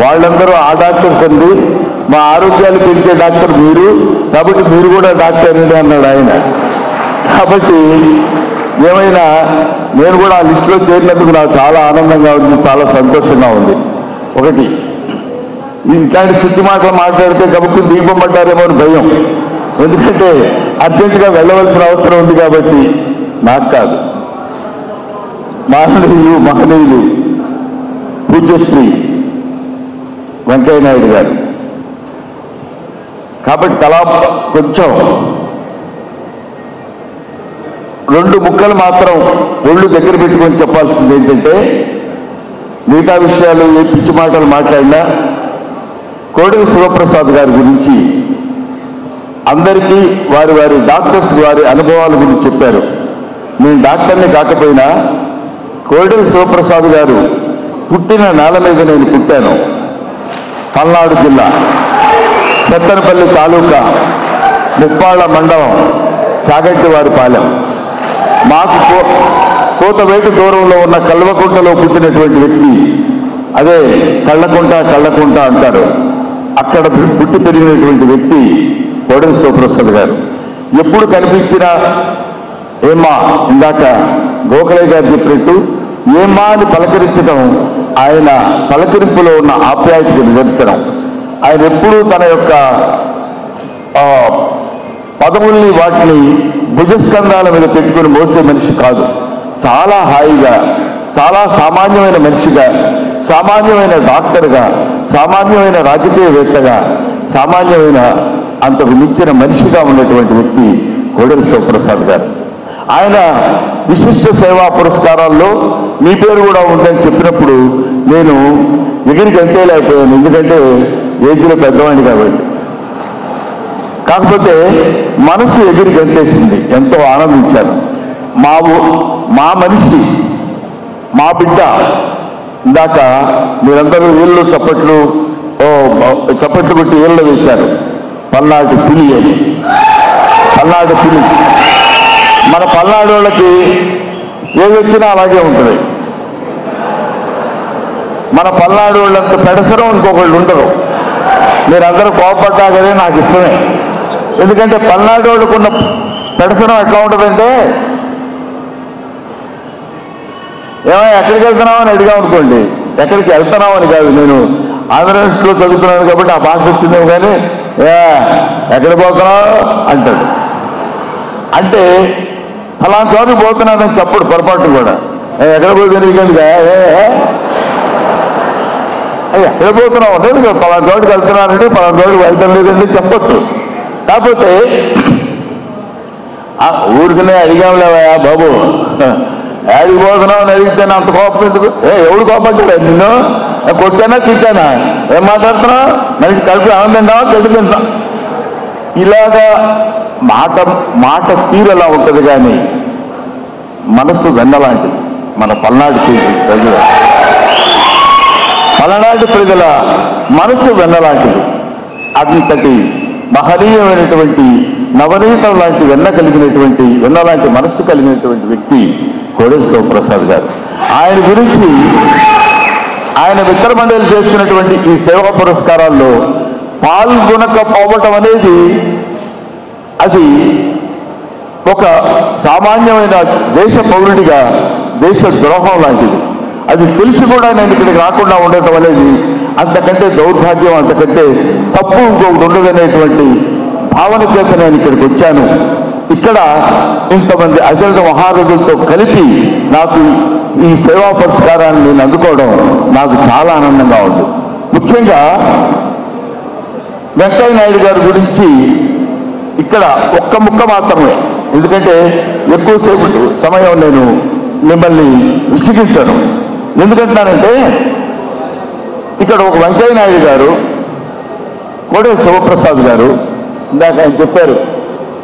వాళ్ళందరూ ఆ డాక్టర్స్ అండి, మా ఆరోగ్యాలు పెంచే డాక్టర్ మీరు, కాబట్టి మీరు కూడా డాక్టర్ అండి అన్నాడు ఆయన. కాబట్టి ఏమైనా నేను కూడా ఆ లిస్టులో చేరినందుకు నాకు చాలా ఆనందంగా ఉంది, చాలా సంతోషంగా ఉంది. ఒకటి, ఇట్లాంటి శుద్ధి మాటలు మాట్లాడితే కాబట్టి దీపమంటారేమో అని భయం. ఎందుకంటే అర్జెంటుగా వెళ్ళవలసిన అవసరం ఉంది కాబట్టి. నాకు కాదు, మహనీయులు పూజ్యశ్రీ వెంకయ్య నాయుడు గారు. కాబట్టి తలా కొంచెం రెండు ముక్కలు మాత్రం ఒళ్ళు దగ్గర పెట్టుకొని చెప్పాల్సింది ఏంటంటే, మిగతా విషయాలు ఏ పిచ్చి మాటలు మాట్లాడినా కోడెల శివప్రసాద్ గారి గురించి అందరికీ వారి వారి డాక్టర్స్ వారి అనుభవాల గురించి చెప్పారు. నేను డాక్టర్ని కాకపోయినా కోడెల శివప్రసాద్ గారు పుట్టిన నేల మీద నేను పుట్టాను. పల్నాడు జిల్లా సత్తెనపల్లి తాలూకా ముప్పాళ్ళ మండలం చాగంటివారిపాలెం. మాకు కోతవేటు దూరంలో ఉన్న కల్వకుంటలో పుట్టినటువంటి వ్యక్తి, అదే కళ్ళకుంట అంటారు, అక్కడ పుట్టి పెరిగినటువంటి వ్యక్తి కోడెల శివప్రసాద్ గారు. ఎప్పుడు కనిపించినా ఏమ్మా, ఇందాక గోఖలే గారు చెప్పినట్టు ఏమ్మా అని పలకరించడం ఆయన పలకరింపులో ఉన్న ఆప్యాయతకు నిదర్శనం. ఆయన ఎప్పుడూ తన యొక్క పదవుల్ని వాటిని భుజస్కంధాల మీద పెట్టుకుని మోసే మనిషి కాదు. చాలా హాయిగా, చాలా సామాన్యమైన మనిషిగా, సామాన్యమైన డాక్టర్గా, సామాన్యమైన రాజకీయవేత్తగా, సామాన్యమైన అంతకు మించిన మనిషిగా ఉన్నటువంటి వ్యక్తి కోడెల శివప్రసాద్ గారు. ఆయన విశిష్ట సేవా పురస్కారాల్లో మీ పేరు కూడా ఉందని చెప్పినప్పుడు నేను ఎగిరికి అంతేలేకపోయాను, ఎందుకంటే ఏజ్లో పెద్దవాడిని కాబట్టి. కాకపోతే మనసు ఎగిరికి అంతేసింది, ఎంతో ఆనందించాను. మా మనిషి, మా బిడ్డ, ఇందాక మీరందరూ ఏళ్ళు చప్పట్లు కొట్టి ఏళ్ళు వేశారు. పల్నాడు పులి అని, పల్నాడు పులి. మన పల్నాడు వాళ్ళకి ఏది వచ్చినా అలాగే ఉంటుంది. మన పల్నాడు వాళ్ళంత పెడసరం ఇంకొకళ్ళు ఉండరు. మీరందరూ కోపడ్డా కానీ నాకు ఇష్టమే. ఎందుకంటే పల్నాడు వాళ్ళకున్న పెడసరం ఎట్లా ఉంటుందంటే, ఏమైనా ఎక్కడికి వెళ్తున్నామని అడిగాం అనుకోండి, ఎక్కడికి వెళ్తున్నామని కాదు, నేను ఆంధ్ర యూనివర్సిటీలో చదువుతున్నాను కాబట్టి ఆ భాష వచ్చిందేమో, కానీ ఎక్కడ పోతున్నావు అంటాడు. అంటే ఫలానా చోటుకు పోతున్నానని చెప్పడు పొరపాటు కూడా. ఎక్కడ పోతే నీకెందుకు, ఎక్కడ పోతున్నావు అంటే ఫలానా చోటుకి వెళ్తున్నానంటే ఫలానా చోటుకు వెళ్తాం లేదండి చెప్పొచ్చు. కాకపోతే ఊరికనే అడిగాంలేవా బాబు, యాడికి పోతున్నావు అని అడిగితే అంత కోపం ఎందుకు? ఎవడు కోపడ్డాడు నిన్ను? కొట్టానా తిట్టానా? ఏం మాట్లాడుతున్నావు? మనకి కలిపి ఆనందంగా గడ్డి తింటా. ఇలాగా మాట తీరు ఎలా ఉంటుంది, కానీ మనస్సు వెన్నలాంటిది. మన పల్నాడు ప్రజల మనస్సు వెన్నలాంటిది. అంతటి మహనీయమైనటువంటి నవనీతం లాంటి వెన్న లాంటి మనస్సు కలిగినటువంటి వ్యక్తి కోడెల శివప్రసాద్ గారు. ఆయన గురించి ఆయన మిత్ర మండలి చేస్తున్నటువంటి ఈ సేవా పురస్కారాల్లో పాల్గొనకపోవటం అనేది అది ఒక సామాన్యమైన దేశ పౌరుడిగా దేశ ద్రోహం లాంటిది. అది తెలిసి కూడా నేను ఇక్కడికి రాకుండా ఉండటం అనేది అంతకంటే దౌర్భాగ్యం, అంతకంటే తప్పు ఇంకొకటి ఉండదనేటువంటి భావన చేత నేను ఇక్కడికి వచ్చాను. ఇక్కడ ఇంతమంది అజంత మహారథులతో కలిపి నాకు ఈ సేవా పురస్కారాన్ని నేను అందుకోవడం నాకు చాలా ఆనందంగా ఉంది. ముఖ్యంగా వెంకయ్య నాయుడు గారి గురించి ఇక్కడ ఒక్క ముక్క మాత్రమే, ఎందుకంటే ఎక్కువసేపు సమయం నేను మిమ్మల్ని విసిగిస్తాను. ఎందుకంటానంటే ఇక్కడ ఒక వెంకయ్య నాయుడు గారు, కోడెల శివప్రసాద్ గారు, ఇందాక ఆయన చెప్పారు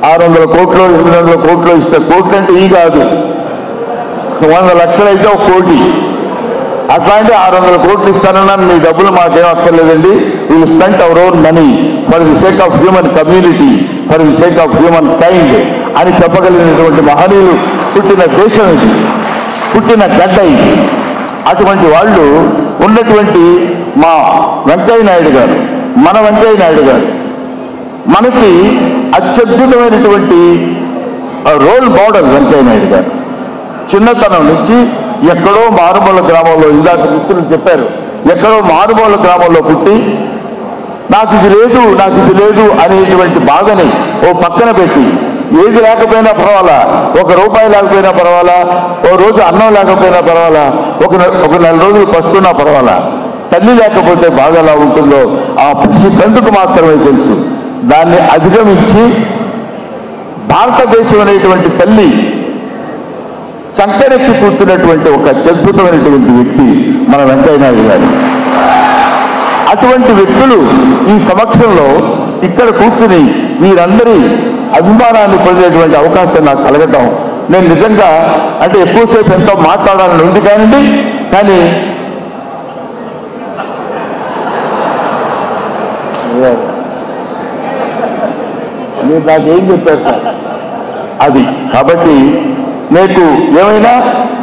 600 కోట్లు 800 కోట్లు ఇస్తే, కోట్లు అంటే ఈ కాదు, 100 లక్షలు అయితే 1 కోటి, అట్లాంటి 600 కోట్లు ఇస్తానన్నా మీ డబ్బులు మాకేం అక్కర్లేదండి, వీళ్ళు spend our own money for the sake of human community, for the sake of human kind అని చెప్పగలిగినటువంటి మహనీయులు పుట్టిన దేశం ఇది, పుట్టిన గడ్డ ఇది. అటువంటి వాళ్ళు ఉన్నటువంటి మా వెంకయ్య నాయుడు గారు, మన వెంకయ్య నాయుడు గారు మనకి అత్యద్భుతమైనటువంటి రోల్ మోడల్. వెంకయ్య నాయుడు గారు చిన్నతనం నుంచి ఎక్కడో మారుమూల గ్రామంలో, ఇందాక మిత్రులు చెప్పారు, ఎక్కడో మారుమూల గ్రామంలో పుట్టి నాకు ఇది లేదు అనేటువంటి బాధని ఓ పక్కన పెట్టి, ఏది లేకపోయినా పర్వాలా, 1 రూపాయి లేకపోయినా పర్వాలా, ఓ రోజు అన్నం లేకపోయినా పర్వాలా, ఒక నెల రోజులు పస్తున్నా పర్వాలా, తల్లి లేకపోతే బాధ ఎలా ఉంటుందో ఆ పసి తండ్రికి మాత్రమే తెలుసు. దాన్ని అధిగమించి భారతదేశం అనేటువంటి తల్లి సంకరెత్తి కూర్చున్నటువంటి ఒక అద్భుతమైనటువంటి వ్యక్తి మన వెంకయ్య నాయుడు గారు. అటువంటి వ్యక్తులు ఈ సమక్షంలో ఇక్కడ కూర్చుని వీరందరి అభిమానాన్ని పొందేటువంటి అవకాశం నాకు కలగటం, నేను నిజంగా అంటే ఎక్కువసేపు ఎంతో మాట్లాడాలని ఉంది కానీ మీరు నాకేం చెప్పారు సార్ అది. కాబట్టి మీకు ఏమైనా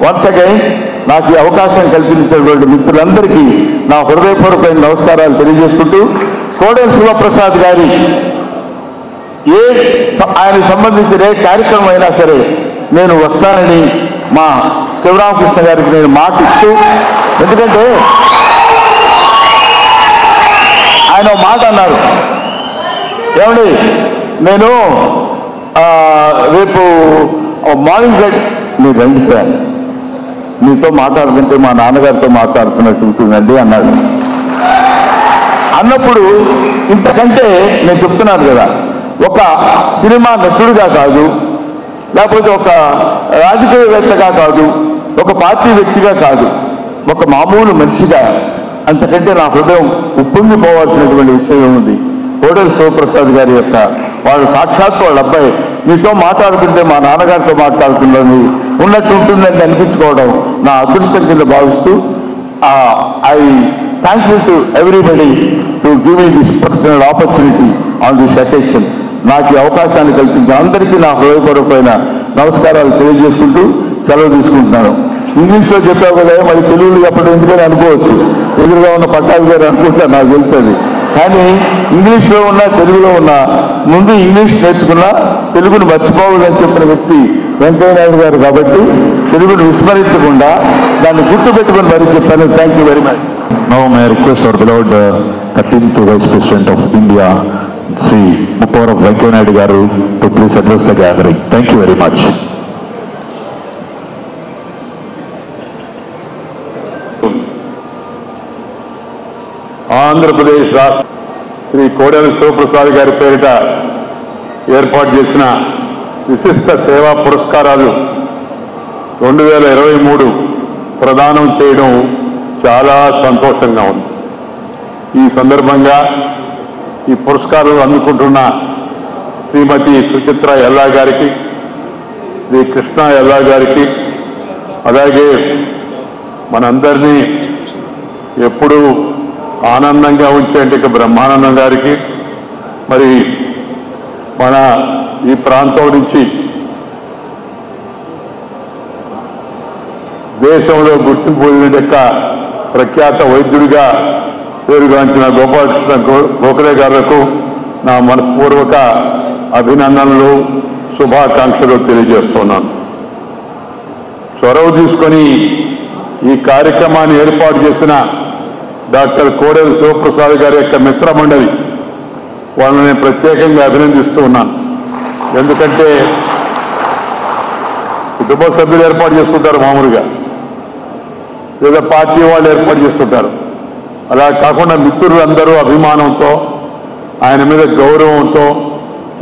వన్స్ అగైన్ నాకు ఈ అవకాశం కల్పించినటువంటి మిత్రులందరికీ నా హృదయపూర్వకమైన నమస్కారాలు తెలియజేసుకుంటూ, కోడెల శివప్రసాద్ గారి ఆయనకు సంబంధించిన ఏ కార్యక్రమం అయినా సరే నేను వస్తానని మా శివరామకృష్ణ గారికి నేను మాట ఇస్తూ, ఎందుకంటే ఆయన మాట అన్నారు, ఏమండి నేను రేపు మార్నింగ్ ఫ్లైట్ మీరు రండి సార్, మీతో మాట్లాడుతుంటే మా నాన్నగారితో మాట్లాడుతున్నట్టు ఉంటుందండి అన్నాడు. అన్నప్పుడు ఇంతకంటే నేను చెప్తున్నాను కదా, ఒక సినిమా నటుడుగా కాదు, లేకపోతే ఒక రాజకీయవేత్తగా కాదు, ఒక పార్టీ వ్యక్తిగా కాదు, ఒక మామూలు మనిషిగా అంతకంటే నా హృదయం ఉప్పొంగిపోవాల్సినటువంటి విషయం ఉంది. కోడెల శివప్రసాద్ గారి యొక్క వాళ్ళు సాక్షాత్తు వాళ్ళ అబ్బాయి మీతో మాట్లాడుతుంటే మా నాన్నగారితో మాట్లాడుతుందని ఉన్నట్టు ఉంటుందని అనిపించుకోవడం నా అదృష్టం కింద భావిస్తూ, I thank you to everybody to give me this personal opportunity on this occasion. నాకు ఈ అవకాశాన్ని కల్పించిన అందరికీ నా హృదయపూర్వకమైన నమస్కారాలు తెలియజేసుకుంటూ సెలవు తీసుకుంటున్నాను. ఇంగ్లీష్లో చెప్పావు కదా, మరి తెలుగులో చెప్పడం ఎందుకని అనుకోవచ్చు, ఎదురుగా ఉన్న పట్టాభి గారు అనుకుంటా, నాకు తెలుస్తుంది. కానీ ఇంగ్లీష్లో ఉన్న తెలుగులో ఉన్న ముందు ఇంగ్లీష్ నేర్చుకున్నా తెలుగును మర్చిపోవాలని చెప్పిన వ్యక్తి వెంకయ్య నాయుడు గారు. కాబట్టి తెలుగును విస్మరించకుండా దాన్ని గుర్తుపెట్టుకుని మరీ చెప్పాను. Thank you very much. Now may I request our beloved 13th Vice President of India, Sri Mupparam Venkaiah Naidu Garu, to please address the gathering. Thank you very much. Andhra Pradesh రాష్ట్ర శ్రీ కోడెల శివప్రసాద్ గారి పేరిట ఏర్పాటు చేసిన విశిష్ట సేవా పురస్కారాలు 2023 ప్రదానం చేయడం చాలా సంతోషంగా ఉంది. ఈ సందర్భంగా ఈ పురస్కారాలు అందుకుంటున్న శ్రీమతి సుచిత్ర ఎల్లా గారికి, శ్రీ కృష్ణ ఎల్లా గారికి, అలాగే మనందరినీ ఎప్పుడూ ఆనందంగా ఉంచేందుకు బ్రహ్మానందం గారికి, మరి మన ఈ ప్రాంతం నుంచి దేశంలో గుర్తింపు పొందిన యొక్క ప్రఖ్యాత వైద్యుడిగా పేరుగాంచిన గోపాలకృష్ణ గోఖలే గారులకు నా మనస్పూర్వక అభినందనలు శుభాకాంక్షలు తెలియజేస్తున్నాను. చొరవ తీసుకొని ఈ కార్యక్రమాన్ని ఏర్పాటు చేసిన డాక్టర్ కోడెల శివప్రసాద్ గారి యొక్క మిత్రమండలి వాళ్ళని నేను ప్రత్యేకంగా అభినందిస్తూ ఉన్నాను. ఎందుకంటే కుటుంబ సభ్యులు ఏర్పాటు చేసుకుంటారు మామూలుగా, లేదా పార్టీ వాళ్ళు ఏర్పాటు చేస్తుంటారు. అలా కాకుండా మిత్రులందరూ అభిమానంతో ఆయన మీద గౌరవంతో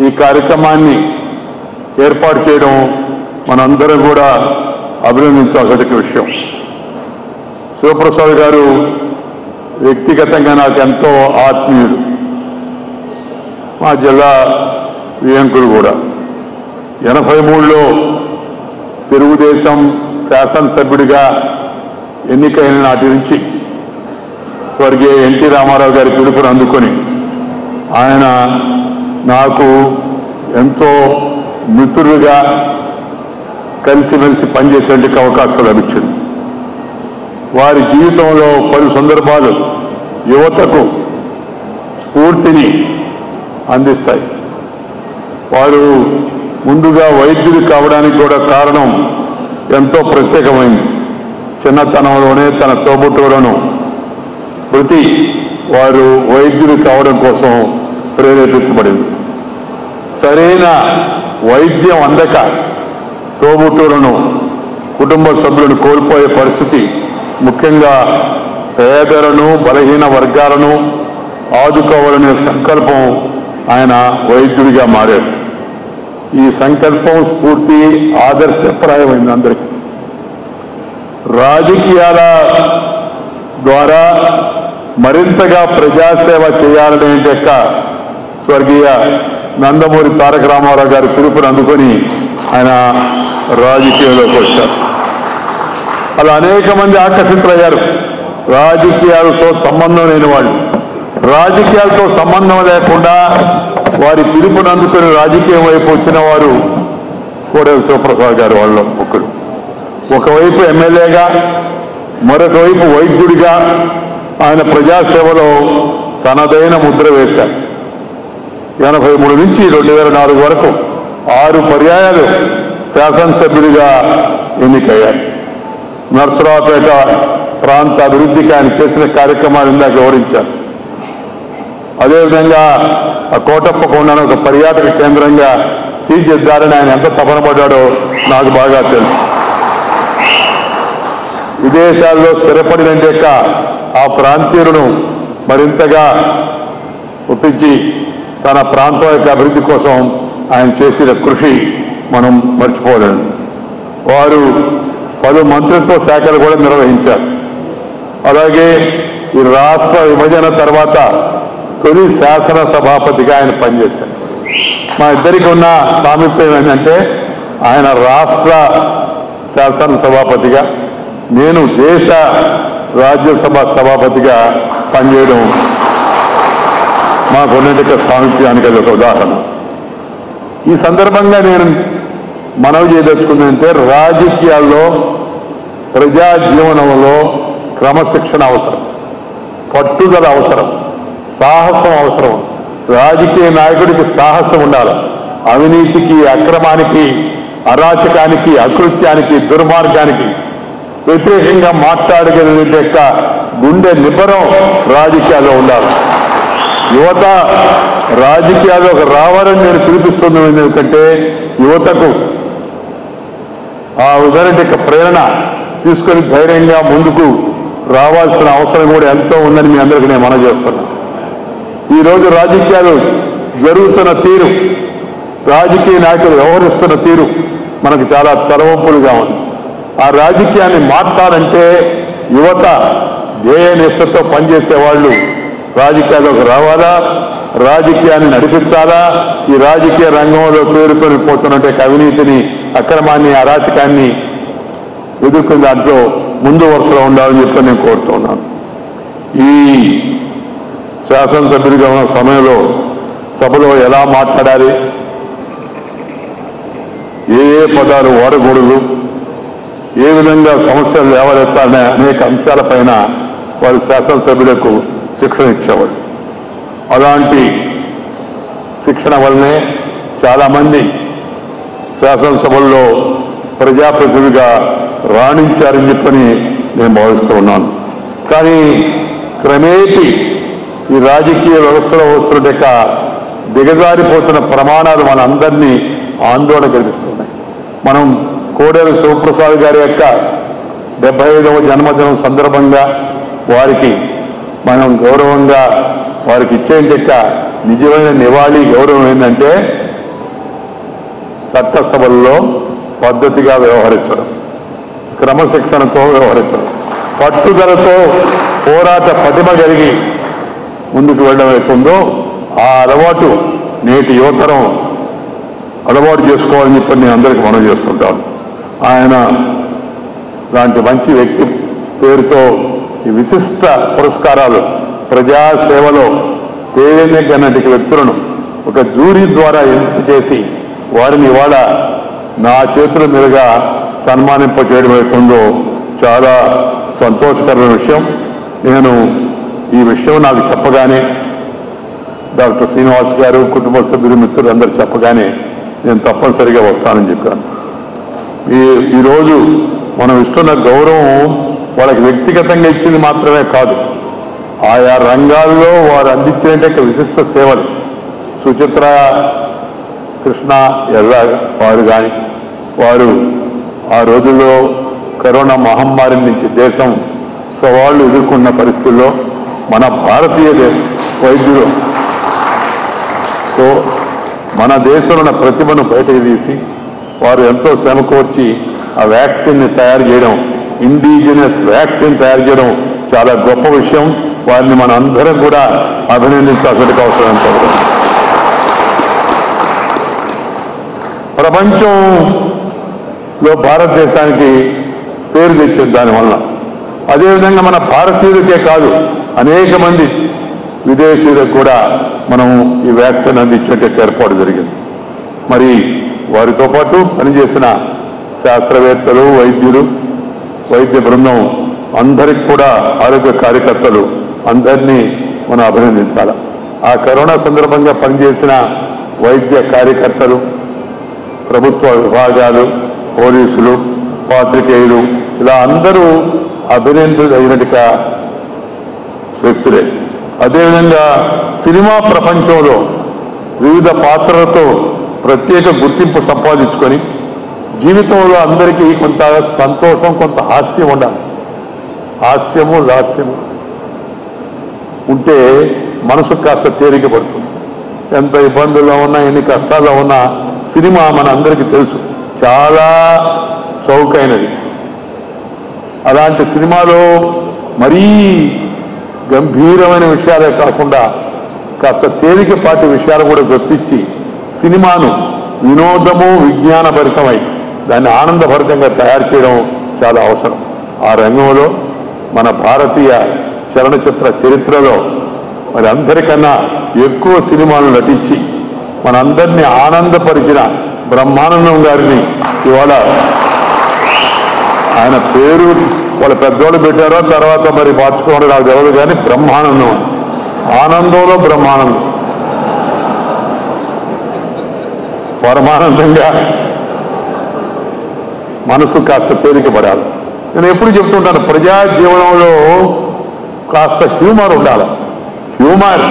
ఈ కార్యక్రమాన్ని ఏర్పాటు చేయడం మనందరం కూడా అభినందించాల్సిన విషయం. శివప్రసాద్ గారు వ్యక్తిగతంగా నాకు ఎంతో ఆత్మీయుడు, మా జిల్లా వియంకుడు కూడా. 83లో తెలుగుదేశం శాసనసభ్యుడిగా ఎన్నికైన నాటి నుంచి స్వర్గీయ ఎన్టీ రామారావు గారి పిలుపును అందుకొని ఆయన నాకు ఎంతో మిత్రులుగా కలిసిమెలిసి పనిచేసేందుకు అవకాశం లభించింది. వారి జీవితంలో పలు సందర్భాలు యువతకు స్ఫూర్తిని అందిస్తాయి. వారు ముందుగా వైద్యులు కావడానికి కూడా కారణం ఎంతో ప్రత్యేకమైంది. చిన్నతనంలోనే తన తోబుట్టువులను ప్రతి వారు వైద్యులు కావడం కోసం ప్రేరేపించబడింది. సరైన వైద్యం అందక తోబుట్టువులను కుటుంబ సభ్యులను కోల్పోయే పరిస్థితి, ముఖ్యంగా పేదలను బలహీన వర్గాలను ఆదుకోవాలనే సంకల్పం ఆయన వైద్యుడిగా మారాడు. ఈ సంకల్పం స్ఫూర్తి ఆదర్శప్రాయమైంది అందరికీ. రాజకీయాల ద్వారా మరింతగా ప్రజాసేవ చేయాలనే యొక్క స్వర్గీయ నందమూరి తారక రామారావు గారి పిలుపుని అందుకొని ఆయన రాజకీయాల్లోకి వచ్చారు. అలా అనేక మంది ఆకర్షితులయ్యారు. రాజకీయాలతో సంబంధం లేని వాళ్ళు, రాజకీయాలతో సంబంధం లేకుండా వారి పిలుపుని అందుకుని రాజకీయం వైపు వచ్చిన వారు కోడెల శివప్రసాద్ గారు వాళ్ళ ఒకరు. ఒకవైపు ఎమ్మెల్యేగా, మరొక వైపు వైద్యుడిగా ఆయన ప్రజాసేవలో తనదైన ముద్ర వేశారు. 83 నుంచి 2004 వరకు 6 పర్యాయాలు శాసనసభ్యుడిగా ఎన్నికయ్యారు. నర్సరావుపేట ప్రాంత అభివృద్ధికి ఆయన చేసిన కార్యక్రమాలు ఇందాక వివరించారు. అదేవిధంగా ఆ కోటప్పకొండను ఒక పర్యాటక కేంద్రంగా తీర్చిదిద్దారని ఆయన ఎంత తపన పడ్డాడో నాకు బాగా తెలుసు. విదేశాల్లో స్థిరపడిన యొక్క ఆ ప్రాంతీయులను మరింతగా ఒప్పించి తన ప్రాంతం యొక్క అభివృద్ధి కోసం ఆయన చేసిన కృషి మనం మర్చిపోలేము. వారు పలు మంత్రిత్వ శాఖలు కూడా నిర్వహించారు. అలాగే ఈ రాష్ట్ర విభజన తర్వాత తొలి శాసన సభాపతిగా ఆయన పనిచేశారు. మా ఇద్దరికి ఉన్న సామీప్యం ఏంటంటే ఆయన రాష్ట్ర శాసన సభాపతిగా, నేను దేశ రాజ్యసభ సభాపతిగా పనిచేయడం మాకున్నటువంటి సామీప్యానికి అది ఒక ఉదాహరణ. ఈ సందర్భంగా నేను మనవి చేయదలుచుకుందంటే రాజకీయాల్లో, ప్రజా జీవనంలో క్రమశిక్షణ అవసరం, పట్టుదల అవసరం, సాహసం అవసరం. రాజకీయ నాయకుడికి సాహసం ఉండాలి. అవినీతికి, అక్రమానికి, అరాచకానికి, అకృత్యానికి, దుర్మార్గానికి వ్యతిరేకంగా మాట్లాడగలిగే యొక్క గుండె నిబ్బరం రాజకీయాల్లో ఉండాలి. యువత రాజకీయాల్లోకి రావాలని నేను పిలిపిస్తున్నాను. ఎందుకంటే యువతకు ఆ విధమైన ప్రేరణ తీసుకొని ధైర్యంగా ముందుకు రావాల్సిన అవసరం కూడా ఎంతో ఉందని మీ అందరికీ నేను మనవి చేస్తున్నాను. ఈరోజు రాజకీయాలు జరుగుతున్న తీరు, రాజకీయ నాయకులు వ్యవహరిస్తున్న తీరు మనకు చాలా తలవంపులుగా ఉంది. ఆ రాజకీయాన్ని మార్చాలంటే యువత ధ్యేయ నిష్ఠతో పనిచేసే వాళ్ళు రాజకీయాల్లోకి రావాలా, రాజకీయాన్ని నడిపించాలా. ఈ రాజకీయ రంగంలో పేరుకొని పోతున్నట్టే అవినీతిని, అక్రమాన్ని, అరాచకాన్ని ఎదుర్కొన్న దాంట్లో ముందు వరుసలో ఉండాలని చెప్పి నేను కోరుతున్నాను. ఈ శాసనసభ్యుడిగా ఉన్న సమయంలో సభలో ఎలా మాట్లాడాలి, ఏ పదాలు వాడకూడదు, ఏ విధంగా సమస్యలు లేవనెత్తాలనే అనేక అంశాలపైన వారు శాసనసభ్యులకు శిక్షణ ఇచ్చేవారు. అలాంటి శిక్షణ వల్లనే చాలామంది శాసనసభల్లో ప్రజాప్రతినిధిగా రాణించారని చెప్పని నేను భావిస్తూ ఉన్నాను. కానీ క్రమేపీ ఈ రాజకీయ వ్యవస్థలో వస్తున్న దిగజారిపోతున్న ప్రమాణాలు మనందరినీ ఆందోళన కలిగిస్తున్నాయి. మనం కోడెల శివప్రసాద్ గారి యొక్క 75వ జన్మదినం సందర్భంగా వారికి మనం గౌరవంగా వారికి ఇచ్చే నిజమైన నివాళి గౌరవం ఏంటంటే చట్టసభల్లో పద్ధతిగా వ్యవహరించడం, క్రమశిక్షణతో వ్యవహరించడం, పట్టుదలతో పోరాట పటిమ కలిగి ముందుకు వెళ్ళడం అవుతుందో ఆ అలవాటు నేటి యువతరం అలవాటు చేసుకోవాలని చెప్పి నేను అందరికీ మనం చేసుకుంటాను. ఆయన లాంటి మంచి వ్యక్తి పేరుతో ఈ విశిష్ట పురస్కారాలు ప్రజాసేవలో తేలినటువంటి వ్యక్తులను ఒక జ్యూరీ ద్వారా ఎంపిక చేసి వారిని ఇవాళ నా చేతుల మీదుగా సన్మానింప చేయడం అవుతుందో చాలా సంతోషకరమైన విషయం. నేను ఈ విషయం నాకు చెప్పగానే డాక్టర్ శ్రీనివాస్ గారు, కుటుంబ సభ్యులు, మిత్రులు అందరూ చెప్పగానే నేను తప్పనిసరిగా వస్తానని చెప్పాను. ఈరోజు మనం ఇస్తున్న గౌరవం వాళ్ళకి వ్యక్తిగతంగా ఇచ్చింది మాత్రమే కాదు, ఆయా రంగాల్లో వారు అందించినట్టు విశిష్ట సేవలు సుచిత్ర కృష్ణ ఎర్ర వారు కానీ వారు ఆ రోజుల్లో కరోనా మహమ్మారి నుంచి దేశం సవాళ్లు ఎదుర్కొన్న పరిస్థితుల్లో మన భారతీయ వైద్యులు మన దేశంలో ఉన్న ప్రతిభను బయటకు తీసి వారు ఎంతో శ్రమ కోర్చి ఆ వ్యాక్సిన్ని తయారు చేయడం, ఇండిజినస్ వ్యాక్సిన్ తయారు చేయడం చాలా గొప్ప విషయం. వారిని మన అందరం కూడా అభినందించాల్సిన అవసరం ఉంటుంది. ప్రపంచంలో భారతదేశానికి పేరు తెచ్చింది దానివల్ల. అదేవిధంగా మన భారతీయులకే కాదు అనేక మంది విదేశీయులకు కూడా మనం ఈ వ్యాక్సిన్ అందించేట ఏర్పాటు జరిగింది. మరి వారితో పాటు పనిచేసిన శాస్త్రవేత్తలు, వైద్యులు, వైద్య బృందం అందరికి కూడా ఆరోగ్య కార్యకర్తలు అందరినీ మనం అభినందించాలి. ఆ కరోనా సందర్భంగా పనిచేసిన వైద్య కార్యకర్తలు, ప్రభుత్వ విభాగాలు, పోలీసులు, పాత్రికేయులు ఇలా అందరూ అభినందనైనట్టుగా వ్యక్తులే. అదేవిధంగా సినిమా ప్రపంచంలో వివిధ పాత్రలతో ప్రత్యేక గుర్తింపు సంపాదించుకొని జీవితంలో అందరికీ కొంత సంతోషం, కొంత హాస్యం ఉండాలి. హాస్యము, లాస్యము ఉంటే మనసు కాస్త తేలిక పడుతుంది. ఎంత ఇబ్బందుల్లో ఉన్నా, ఎన్ని కష్టాల్లో ఉన్నా సినిమా మన అందరికీ తెలుసు చాలా చౌకైనది. అలాంటి సినిమాలో మరీ గంభీరమైన విషయాలే కాకుండా కాస్త తేలికపాటి విషయాలు కూడా గుర్తించి సినిమాను వినోదము, విజ్ఞానభరితమై దాన్ని ఆనందభరితంగా తయారు చేయడం చాలా అవసరం. ఆ రంగంలో మన భారతీయ చలనచిత్ర చరిత్రలో మరి అందరికన్నా ఎక్కువ సినిమాలు నటించి మనందరినీ ఆనందపరిచిన బ్రహ్మానందం గారిని ఇవాళ ఆయన పేరు వాళ్ళ పెద్దోళ్ళు పెట్టారో తర్వాత మరి మార్చుకోవడం నాకు తెలియదు, కానీ బ్రహ్మానందం, ఆనందంలో బ్రహ్మానందం, పరమానందంగా మనసు కాస్త తేలికపడాలి. నేను ఎప్పుడు చెప్తుంటాను, ప్రజా జీవనంలో కాస్త హ్యూమర్ ఉండాలి. హ్యూమర్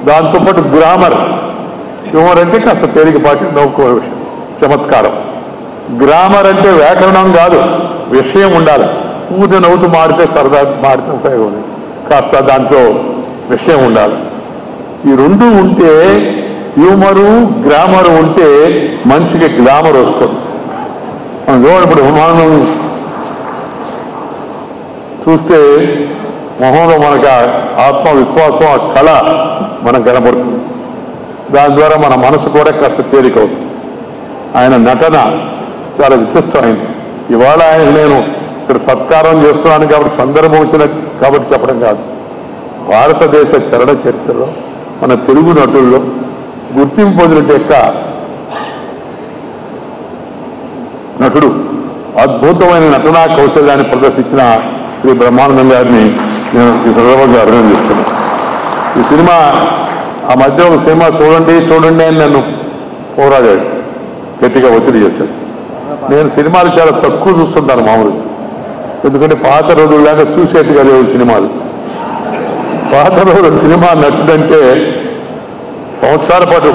దాంతోపాటు గ్రామర్. హ్యూమర్ అంటే కాస్త తేలికపాటి నవ్వుకో విషయం, చమత్కారం. గ్రామర్ అంటే వ్యాకరణం కాదు, విషయం ఉండాలి. ఊరిని నవ్వుతూ మారితే సరదా మారితే ఉపయోగం ఉంది, కాస్త దాంట్లో విషయం ఉండాలి. ఈ రెండు ఉంటే, హ్యూమరు గ్రామరు ఉంటే మనిషికి గ్లామర్ వస్తుంది. మనం చూడండి, ఇప్పుడు విమానం చూస్తే మొహంలో మనకు ఆత్మవిశ్వాసం, ఆ కళ మనకు కనబడుతుంది. దాని ద్వారా మన మనసు కూడా కాస్త తేలికవుతుంది. ఆయన నటన చాలా విశిష్టమైంది. ఇవాళ ఆయన నేను ఇక్కడ సత్కారం చేస్తున్నాను కాబట్టి సందర్భం వచ్చిన కాబట్టి చెప్పడం కాదు. భారతదేశ చలన చరిత్రలో మన తెలుగు నటుల్లో గుర్తింపు పొందినట్టు యొక్క నటుడు, అద్భుతమైన నటనా కౌశల్యాన్ని ప్రదర్శించిన శ్రీ బ్రహ్మానందం గారిని నేను ఈ సందర్భంగా అభినందిస్తున్నాను. ఈ సినిమా ఆ మధ్య ఒక సినిమా చూడండి అని నన్ను పోరాడాడు, గట్టిగా ఒత్తిడి చేశాడు. నేను సినిమాలు చాలా తక్కువ చూస్తుంటాను మామూలుగా, ఎందుకంటే పాత రోజుల్లాగా చూసేట్టుగా లేవు సినిమాలు. పాత రోజుల సినిమా నటుడంటే సంవత్సరాల పాటు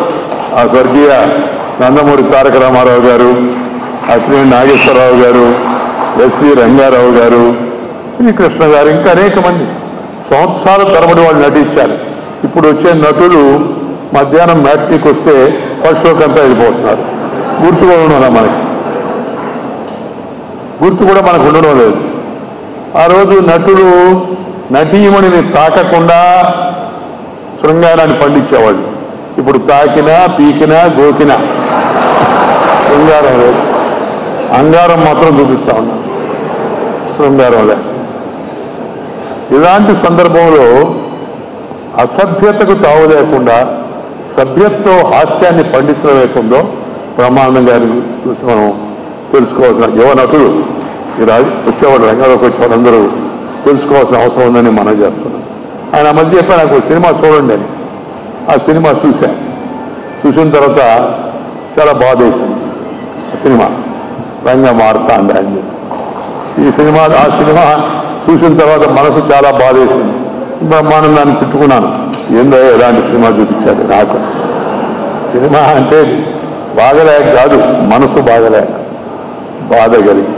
ఆ స్వర్గీయ నందమూరి తారక రామారావు గారు, అశ్విని నాగేశ్వరరావు గారు, ఎస్వి రంగారావు గారు, శ్రీకృష్ణ గారు, ఇంకా అనేక మంది సంవత్సరాల తరబడి వాళ్ళు నటించారు. ఇప్పుడు వచ్చే నటులు మధ్యాహ్నం మ్యాట్నీకి వస్తే ఫస్ట్ షోకి అంతా వెళ్ళిపోతున్నారు. గుర్తు కూడా ఉండడం మనకు ఉండడం లేదు. ఆ రోజు నటులు నటీమణిని తాకకుండా శృంగారాన్ని పండించేవాళ్ళు. ఇప్పుడు తాకినా పీకినా గోకినా శృంగారం లేదు, అంగారం మాత్రం చూపిస్తా ఉన్నాం, శృంగారం లేదు. ఇలాంటి సందర్భంలో అసభ్యతకు తావు లేకుండా సభ్యత్వ హాస్యాన్ని పండించడం లేకుండా బ్రహ్మానందం గారి చూసి మనం తెలుసుకోవాల్సిన యువ నటులు ఈ వచ్చేవాడు, రంగంలోకి వచ్చేవాడు అందరూ తెలుసుకోవాల్సిన అవసరం ఉందని మనం చేస్తున్నాం. ఆయన మధ్య చెప్పి నాకు సినిమా చూడండి అని, ఆ సినిమా చూసిన తర్వాత చాలా బాధేసింది. సినిమా రంగం మారుతా అండి అని చెప్పి ఆ సినిమా చూసిన తర్వాత మనసు చాలా బాధేసింది. బ్రహ్మానందాన్ని తిట్టుకున్నాను, ఏందో ఎలాంటి సినిమా చూపించాడు నాకు. సినిమా అంటే బాగలేక కాదు, మనసు బాగలేక బాధ కలిగి.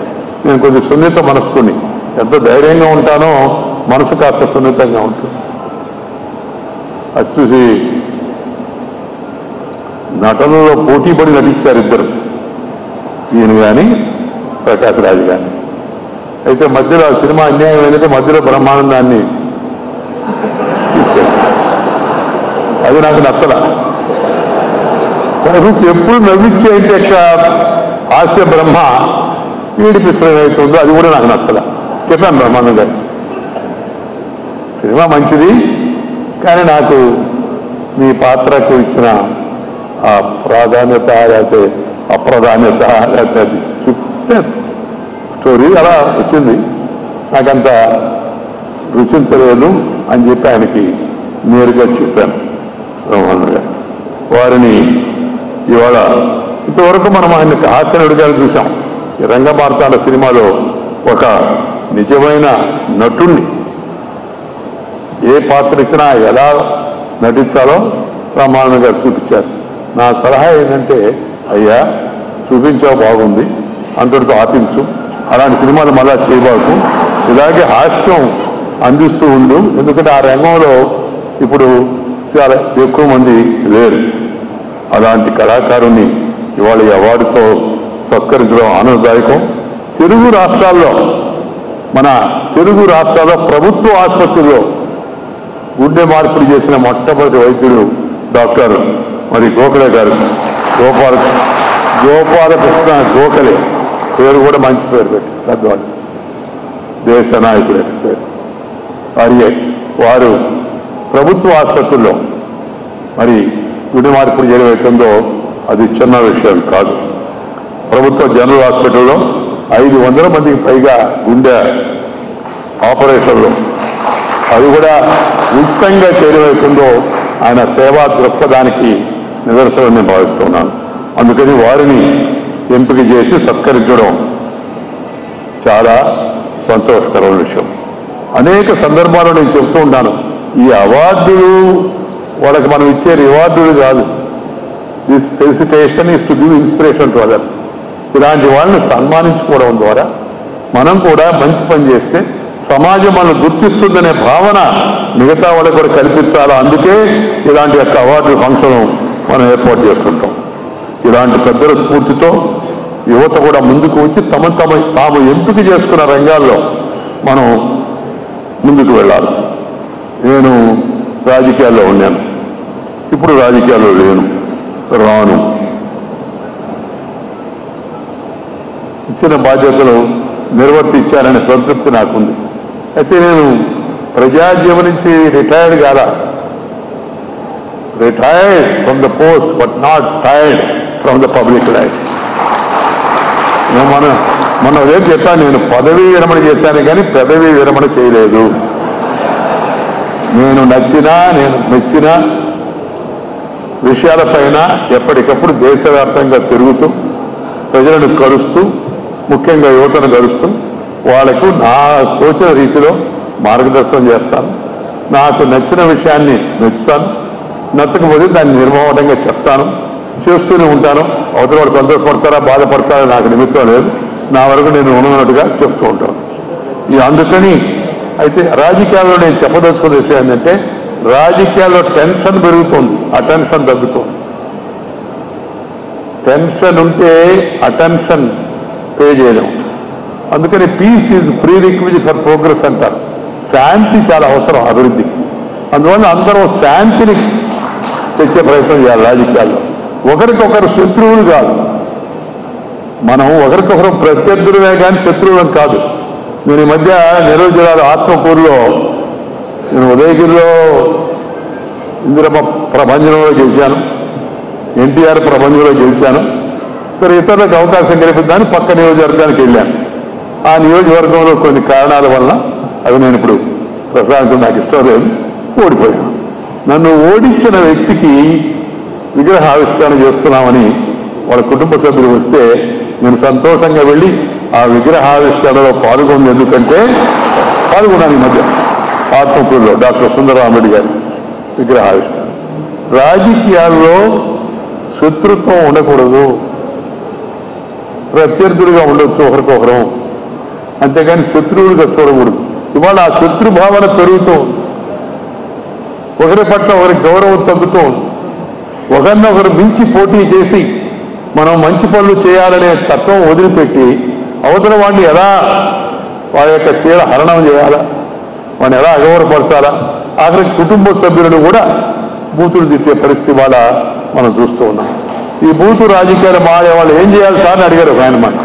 నేను కొంచెం సున్నిత మనస్సుని, ఎంత ధైర్యంగా ఉంటానో మనసు కాస్త సున్నితంగా ఉంటుంది. అది చూసి నటనలో పోటీ పడి నటించారు ఇద్దరు, ఈయన కానీ ప్రకాశ్ రాజ్ కానీ. అయితే మధ్యలో ఆ సినిమా అన్యాయం ఏంటంటే మధ్యలో బ్రహ్మానందాన్ని తీసుకెళ్ళి, అది నాకు నచ్చల. ఎప్పుడు నవ్వించే హాస్య బ్రహ్మ ఏడిపించడం అవుతుందో అది కూడా నాకు నచ్చల. చెప్పాను బ్రహ్మానందం గారు, సినిమా మంచిది కానీ నాకు మీ పాత్రకు ఇచ్చిన ఆ ప్రాధాన్యత లేకపోతే అప్రాధాన్యత లేకపోతే అది స్టోరీ అలా వచ్చింది, నాకంత రుచించలేదు అని చెప్పి ఆయనకి నేరుగా చెప్పాను. బ్రహ్మానందం గారు వారిని ఇవాళ ఇంతవరకు మనం ఆయనకి హాస్యనటుడిగా చూసాం. ఈ రంగమార్తాండ సినిమాలో ఒక నిజమైన నటుణ్ణి ఏ పాత్ర ఇచ్చినా ఎలా నటించాలో బ్రహ్మానందం గారు చూపించారు. నా సలహా ఏంటంటే, అయ్యా చూపించావు బాగుంది, అంతటితో ఆపించు, అలాంటి సినిమాలు మళ్ళా చేయబాకు, ఇలాగే హాస్యం అందిస్తూ ఉండు. ఎందుకంటే ఆ రంగంలో ఇప్పుడు చాలా ఎక్కువ మంది లేరు. అలాంటి కళాకారుణ్ణి ఇవాళ ఈ అవార్డుతో సత్కరించడం ఆనందదాయకం. మన తెలుగు రాష్ట్రాల్లో ప్రభుత్వ ఆసుపత్రిలో గుండె మార్పిడి చేసిన మొట్టమొదటి వైద్యుడు డాక్టర్ గోఖలే గారు, గోపాలకృష్ణ గోఖలే. పేరు కూడా మంచి పేరు పెట్టి పెద్దవాళ్ళు, దేశ నాయకుడు పేరు. వారు ప్రభుత్వ ఆసుపత్రుల్లో మరి గుండె మార్పిడి చేయబోతుందో అది చిన్న విషయం కాదు. ప్రభుత్వ జనరల్ హాస్పిటల్లో 500 మందికి పైగా గుండె ఆపరేషన్లు, అది కూడా ఉచితంగా చేయబోతుందో ఆయన సేవా దృక్పథానికి నిదర్శనం నేను భావిస్తున్నాను. అందుకని వారిని ఎంపిక చేసి సత్కరించడం చాలా సంతోషకరమైన విషయం. అనేక సందర్భాల్లో నేను చెప్తూ ఉంటాను, ఈ అవార్డులు వాళ్ళకి మనం ఇచ్చే రివార్డులు కాదు. This felicitation is to give inspiration to others. ఇలాంటి వాళ్ళని సన్మానించుకోవడం ద్వారా మనం కూడా మంచి పని చేస్తే సమాజం మనం గుర్తిస్తుందనే భావన మిగతా వాళ్ళకి కూడా కల్పించాలా. అందుకే ఇలాంటి యొక్క అవార్డు ఫంక్షన్ మనం ఏర్పాటు చేసుకుంటాం. ఇలాంటి పెద్దల స్ఫూర్తితో యువత కూడా ముందుకు వచ్చి తాము ఎంపిక చేసుకున్న రంగాల్లో మనం ముందుకు వెళ్ళాలి. నేను రాజకీయాల్లో ఉన్నాను, ఇప్పుడు రాజకీయాల్లో రాను. ఇచ్చిన బాధ్యతలు నిర్వర్తించారనే సంతృప్తి నాకుంది. అయితే నేను ప్రజాజీవనం నుంచి రిటైర్డ్ కాల, retired from the post but not tired from the public life. మొన్న ఏం చెప్పాను, నేను పదవీ విరమణ చేశాను కానీ పదవీ విరమణ చేయలేదు. నేను నచ్చినా నేను మెచ్చిన విషయాలపైన ఎప్పటికప్పుడు దేశవ్యాప్తంగా తిరుగుతూ ప్రజలను కలుస్తూ ముఖ్యంగా యువతను కలుస్తూ వాళ్లకు నా తోచిన రీతిలో మార్గదర్శనం చేస్తాను. నాకు నచ్చిన విషయాన్ని మెచ్చుతాను, నచ్చకపోతే దాన్ని నిర్మోహటంగా చెప్తాను, చేస్తూనే ఉంటాను. అవతల వాడు సంతోషపడతారా బాధపడతారా నాకు నిమిత్తం లేదు, నా వరకు నేను ఉన్నట్టుగా చెప్తూ ఉంటాను. అందుకని అయితే రాజకీయాల్లో నేను చెప్పదలుచుకున్న విషయం ఏంటంటే, రాజకీయాల్లో టెన్షన్ పెరుగుతుంది, అటెన్షన్ తగ్గుతుంది. టెన్షన్ ఉంటే అటెన్షన్ పే చేయడం. అందుకని peace is prerequisite for progress అంటారు. శాంతి చాలా అవసరం అభివృద్ధికి. అందువల్ల అందరూ శాంతిని తెచ్చే ప్రయత్నం చేయాలి. రాజకీయాల్లో ఒకరికొకరు శత్రువులు కాదు, మనం ఒకరికొకరు ప్రత్యర్థులమే కానీ శత్రువులం కాదు. నేను ఈ మధ్య నెల్లూరు జిల్లాలో ఆత్మకూరులో, నేను ఉదయగిరిలో ఇందిరమ్మ ప్రభంజనంలో గెలిచాను, ఎన్టీఆర్ ప్రభంజనంలో గెలిచాను. సరే ఇతరులకు అవకాశం కల్పిద్దామని పక్క నియోజకవర్గానికి వెళ్ళాను. ఆ నియోజకవర్గంలో కొన్ని కారణాల వల్ల అవి నేను ఇప్పుడు ప్రసాదం నాకు ఇష్టం లేదు, ఓడిపోయాను. నన్ను ఓడించిన వ్యక్తికి విగ్రహ ఆవిష్కరణ చేస్తున్నామని వాళ్ళ కుటుంబ సభ్యులు వస్తే నేను సంతోషంగా వెళ్ళి ఆ విగ్రహ ఆవిష్కరణలో పాల్గొంది. ఎందుకంటే పాల్గొన్నాను ఈ మధ్య ఆత్మకూరులో డాక్టర్ సుందరరామరెడ్డి గారి విగ్రహ ఆవిష్కరణ. రాజకీయాల్లో శత్రుత్వం ఉండకూడదు, ప్రత్యర్థులుగా ఉండొచ్చు ఒకరికొకరు, అంతేగాని శత్రువులుగా చూడకూడదు. ఇవాళ ఆ శత్రుభావన పెరుగుతూ ఉంది, ఒకరి పట్ల ఒకరి గౌరవం తగ్గుతూ ఉంది. ఒకరినొకరు మించి పోటీ చేసి మనం మంచి పనులు చేయాలనే తత్వం వదిలిపెట్టి అవతల వాడిని ఎలా వారి యొక్క శీల హరణం చేయాలా, వాడిని ఎలా అగౌరవపరచాలా, ఆఖరికి కుటుంబ సభ్యులను కూడా బూతులు తిట్టే పరిస్థితి వాళ్ళ మనం చూస్తూ ఉన్నాం. ఈ బూతు రాజకీయాలు మాడే వాళ్ళు ఏం చేయాలి సార్ అని అడిగారు ఆయన మాట.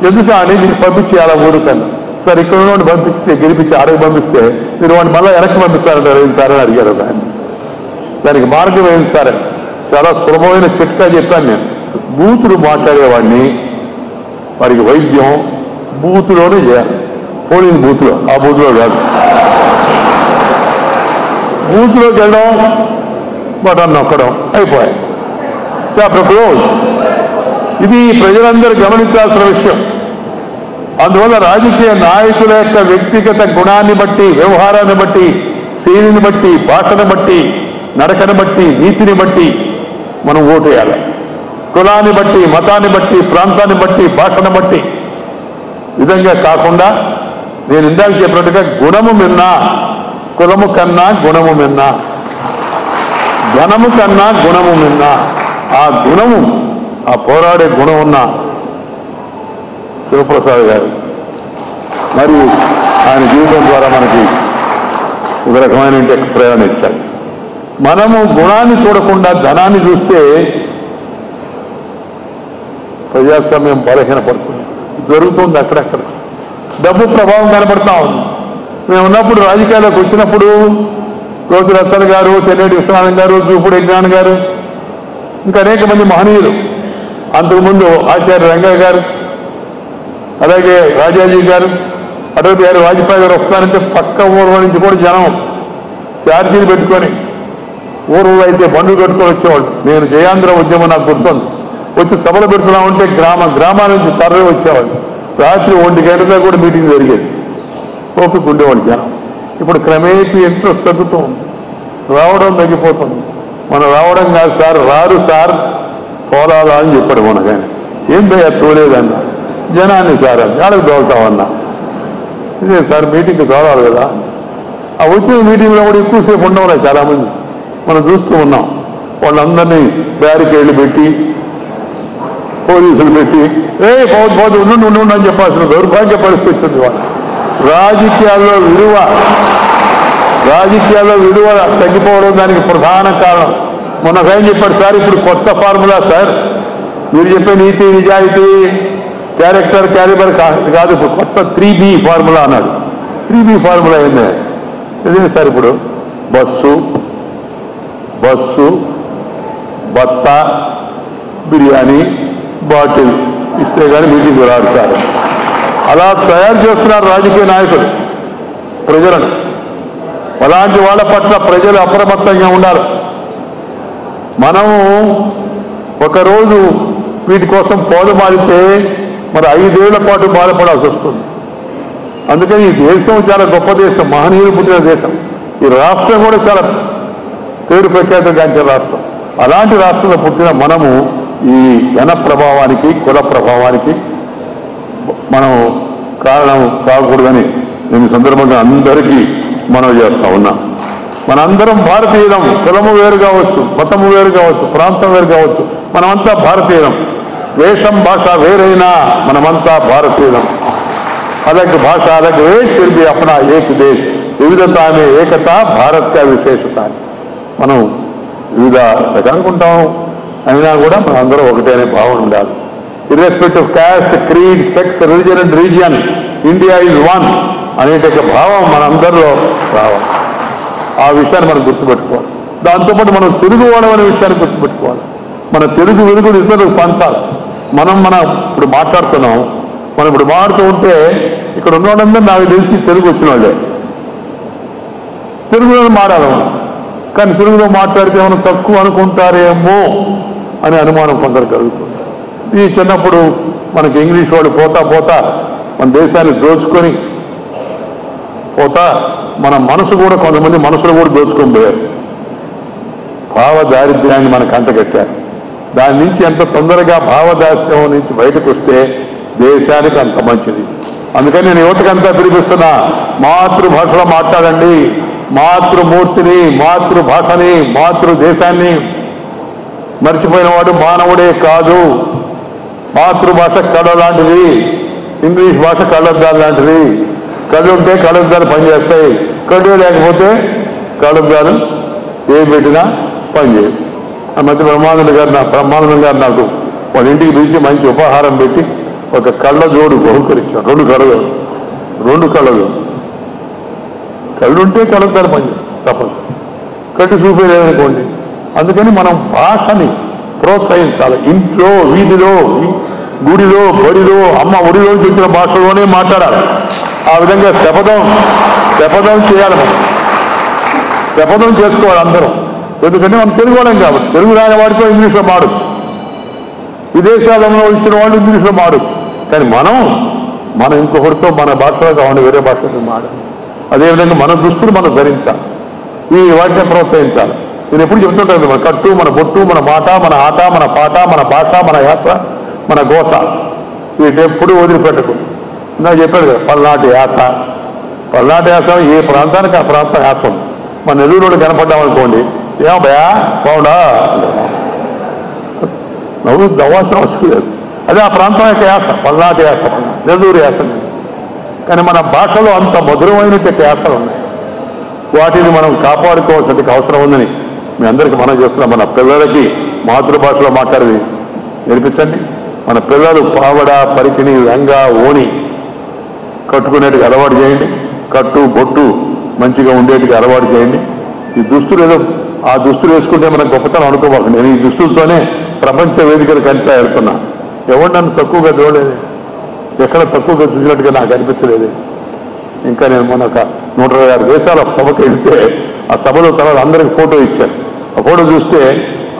ఎందుకు అని మీరు పంపించేయాలా ఊరు కన్నా సార్, ఇక్కడ ఉన్న పంపిస్తే గెలిపించి ఆడకి పంపిస్తే మీరు వాడిని మళ్ళీ వెనక్కి పంపిస్తారంటారు ఏం సార్ అని అడిగారు ఆయన. దానికి మార్గం ఏంటి సార్? చాలా సులభమైన చిట్కా చెప్పాను నేను. బూతులు మాట్లాడేవాడిని వారికి వైద్యం బూతులోనే చేయాలి, పోలింగ్ బూత్లో, ఆ బూత్లో కాదు. బూత్లోకి వెళ్ళడం బటన్ నొక్కడం అయిపోయాయి, చాప్టర్ క్లోజ్. ఇది ప్రజలందరూ గమనించాల్సిన విషయం. అందువల్ల రాజకీయ నాయకుల యొక్క వ్యక్తిగత గుణాన్ని బట్టి, వ్యవహారాన్ని బట్టి, శైలిని బట్టి, భాషను బట్టి, నడకను బట్టి, నీతిని బట్టి మనం ఓటు వేయాలి. కులాన్ని బట్టి, మతాన్ని బట్టి, ప్రాంతాన్ని బట్టి, భాషను బట్టి విధంగా కాకుండా నేను ఇందాక చెప్పినట్టుగా గుణము మిన్నా కులము కన్నా గుణము మిన్నా, ధనము కన్నా గుణము మిన్నా. ఆ గుణము, ఆ పోరాడే గుణం ఉన్న శివప్రసాద్ గారు మరియు ఆయన జీవితం ద్వారా మనకి ఒక రకమైన ప్రేరణ ఇచ్చారు. మనము గుణాన్ని చూడకుండా ధనాన్ని చూస్తే ప్రజాస్వామ్యం బలహీనపడుతుంది, జరుగుతుంది. అక్కడక్కడ డబ్బు ప్రభావం కనబడతా ఉంది. మేము ఉన్నప్పుడు రాజకీయాల్లోకి వచ్చినప్పుడు రోజు రత్తల్ గారు, తెన్నేటి విశ్వనాథం గారు, జూపూడి యజ్ఞాన్ గారు, ఇంకా అనేక మంది మహనీయులు, అంతకుముందు ఆచార్య రంగయ్య గారు, అలాగే రాజాజీ గారు, అటల్ బిహారీ వాజ్పేయి గారు వస్తారంటే పక్క ఊరు నుంచి కూడా జనం ఛార్జీలు పెట్టుకొని, ఊరు అయితే బండ్లు కట్టుకొని వచ్చేవాళ్ళు. నేను జయాంధ్ర ఉద్యమం నాకు గుర్తుంది, వచ్చి సభలు పెడుతున్నామంటే గ్రామాల నుంచి తరలి వచ్చేవాళ్ళు. రాత్రి 1 గంటల కూడా మీటింగ్ జరిగేది, ఓపిక ఉండేవాళ్ళు జనం. ఇప్పుడు క్రమేపీ ఇంట్రెస్ట్ తగ్గుతూ ఉంది, రావడం తగ్గిపోతుంది. మనం రావడం కాదు సార్, రారు సార్ పోరాలా అని చెప్పాడు మనకైనా. ఏం భయ్యా తోలేదన్న జనాన్ని సార్ అని ఆడకు తోలుతామన్నా. ఇదే సార్ మీటింగ్కి తోలాలి కదా. ఆ వచ్చిన మీటింగ్లో కూడా ఎక్కువసేపు ఉండవులే చాలామంది మనం చూస్తూ ఉన్నాం. వాళ్ళందరినీ బ్యారికేడ్లు పెట్టి, పోలీసులు పెట్టి పోదు ఉండు అని చెప్పాల్సిన దౌర్భాగ్య పరిస్థితి వచ్చింది. వాళ్ళు రాజకీయాల్లో విలువ తగ్గిపోవడం దానికి ప్రధాన కారణం. మొన్న ఏం చెప్పాడు సార్, ఇప్పుడు కొత్త ఫార్ములా సార్, మీరు చెప్పే నీతి నిజాయితీ క్యారెక్టర్ క్యాలిబర్ కాదు, ఇప్పుడు కొత్త 3B ఫార్ములా అన్నాడు. 3B ఫార్ములా ఏంది? ఇదే సార్, ఇప్పుడు బస్సు బత్తా, బిర్యానీ బాటిల్ ఇస్తే కానీ మీటింగ్ రాడుతారు. అలా తయారు చేస్తున్నారు రాజకీయ నాయకులు ప్రజలను. అలాంటి వాళ్ళ పట్ల ప్రజలు అప్రమత్తంగా ఉండాలి. మనము ఒకరోజు వీటి కోసం పోదుమారితే మరి 5 ఏళ్ల పాటు బాధపడాల్సి వస్తుంది. అందుకని ఈ దేశం చాలా గొప్ప దేశం, మహనీయులు పుట్టిన దేశం. ఈ రాష్ట్రం కూడా చాలా పేరు ప్రఖ్యాతిగాంచిన రాష్ట్రం. అలాంటి రాష్ట్రంలో పుట్టిన మనము ఈ జన ప్రభావానికి, కుల ప్రభావానికి మనం కారణం కాకూడదని నేను ఈ సందర్భంగా అందరికీ మనవి చేస్తా ఉన్నా. మనందరం భారతీయులం. కులము వేరు కావచ్చు, మతము వేరు కావచ్చు, ప్రాంతం వేరు కావచ్చు, మనమంతా భారతీయులం. వేషం భాష వేరైనా మనమంతా భారతీయులం. अलग भाषा अलग वेश फिर भी अपना एक देश, विविधता में एकता भारत का विशेषता. మనం వివిధ రకాలుగా ఉంటాం, అయినా కూడా మన అందరూ ఒకటే అనే భావన ఉండాలి. Irrespective of caste, creed, sex, religion and region, India is one అనేట భావం మనందరిలో రావాలి. ఆ విషయాన్ని మనం గుర్తుపెట్టుకోవాలి. దాంతోపాటు మనం తెలుగువాడం అనే విషయాన్ని గుర్తుపెట్టుకోవాలి. మన తెలుగు వెలుగులు ఇతరులకు పంచాలి. మనం ఇప్పుడు మాట్లాడుతున్నాం, మనం ఇప్పుడు మాట్లాడుతూ ఉంటే ఇక్కడ ఉన్న వాళ్ళందరూ నాకు తెలిసి తెలుగు వచ్చిన వాళ్ళే. తెలుగులో మాట్లాడాలి మనం. కానీ తెలుగులో మాట్లాడితే మనం తక్కువ అనుకుంటారేమో అనే అనుమానం కొందరు కలుగుతుంది. ఈ చిన్నప్పుడు మనకి ఇంగ్లీష్ వాడు పోతా పోతా మన దేశాన్ని దోచుకొని పోతా మన మనసు కూడా, కొంతమంది మనసులు కూడా దోచుకొని పోయారు. భావ దారిద్ర్యాన్ని మనకు అంటగట్టారు. దాని నుంచి ఎంత తొందరగా భావదాస్యం నుంచి బయటకు వస్తే దేశానికి అంత మంచిది. అందుకని నేను యువతకంతా పిలిపిస్తున్నా, మాతృభాషలో మాట్లాడండి. మాతృమూర్తిని, మాతృభాషని, మాతృదేశాన్ని మర్చిపోయిన వాడు మానవుడే కాదు. మాతృభాష కళ లాంటిది, ఇంగ్లీష్ భాష కళ్ళద్దాలు లాంటిది. కళ్ళు ఉంటే కళ్ళద్దాలు పనిచేస్తాయి, కళ్ళు లేకపోతే కళ్ళద్దాలు ఏం పెట్టినా పనిచేయదు. ఆ మధ్య బ్రహ్మానంద గారు నాకు వాళ్ళ ఇంటికి పిలిచి మంచి ఉపహారం పెట్టి ఒక కళ్ళ జోడు బహుకరించాను. 2 కళ్ళజోడు, 2 కళ్ళజోడు. కళ్ళుంటే కళ్ళద్దాలు పనిచేస్తాయి, తప్పదు. కట్టి చూపేదేమనుకోండి. అందుకని మనం భాషని ప్రోత్సహించాలి. ఇంట్లో, వీధిలో, గుడిలో, బడిలో, అమ్మ ఒడిలో చెప్పిన భాషలోనే మాట్లాడాలి. ఆ విధంగా శపథం చేయాలి. మనం శపథం చేసుకోవాలి అందరం. ఎందుకంటే మనం తెలుగు వాళ్ళం కాబట్టి. తెలుగు రాని వాడితో ఇంగ్లీష్లో మాడు, విదేశాలలో ఇచ్చిన వాళ్ళు ఇంగ్లీష్లో మాడు. కానీ మనం ఇంకొకరితో మన భాషలో కావాలి, వేరే భాషలో మాడు. అదేవిధంగా మన దుస్తులు మనం ధరించాలి. ఈ వాటిని ప్రోత్సహించాలి. నేను ఎప్పుడు చెప్తుంటాను, మన కట్టు, మన బొట్టు, మన మాట, మన ఆట, మన పాట, మన భాష, మన యాస, మన గోస, వీటి ఎప్పుడు వదిలిపెట్టకూడదు. నాకు చెప్పాడు కదా, పల్నాటి యాస. పల్నాటి యాస ఏ ప్రాంతానికి ఆ ప్రాంతం యాస ఉంది. మన నెల్లూరులో కనపడ్డామనుకోండి, ఏమో భయా బాగుండా నవ్వు దవాసన వస్తుంది. అదే ఆ ప్రాంతం యొక్క యాస, పల్నాటి యాస, నెల్లూరు యాస. కానీ మన భాషలో అంత మధురమైన యాసలు ఉన్నాయి. వాటిని మనం కాపాడుకోవాల్సిన అవసరం ఉందని మీ అందరికీ మనం చేస్తున్నాం. మన పిల్లలకి మాతృభాషలో మాట్లాడేది నేర్పించండి. మన పిల్లలు పావడ, పరికిణి, లంగా, ఓణి కట్టుకునేటికి అలవాటు చేయండి. కట్టు, బొట్టు మంచిగా ఉండేటికి అలవాటు చేయండి. ఈ దుస్తులు ఏదో ఆ దుస్తులు వేసుకుంటే మనకు గొప్పతనం అనుకోవాలి. నేను ఈ దుస్తులతోనే ప్రపంచ వేదికలు కంటే వెళ్తున్నా. ఎవరు నన్ను తక్కువగా చూడలేదు, ఎక్కడ తక్కువగా చూసినట్టుగా నాకు అనిపించలేదు. ఇంకా నేను మొన్న 126 దేశాల సభకు వెళ్తే ఆ సభలో తర్వాత అందరికి ఫోటో ఇచ్చారు. ఆ ఫోటో చూస్తే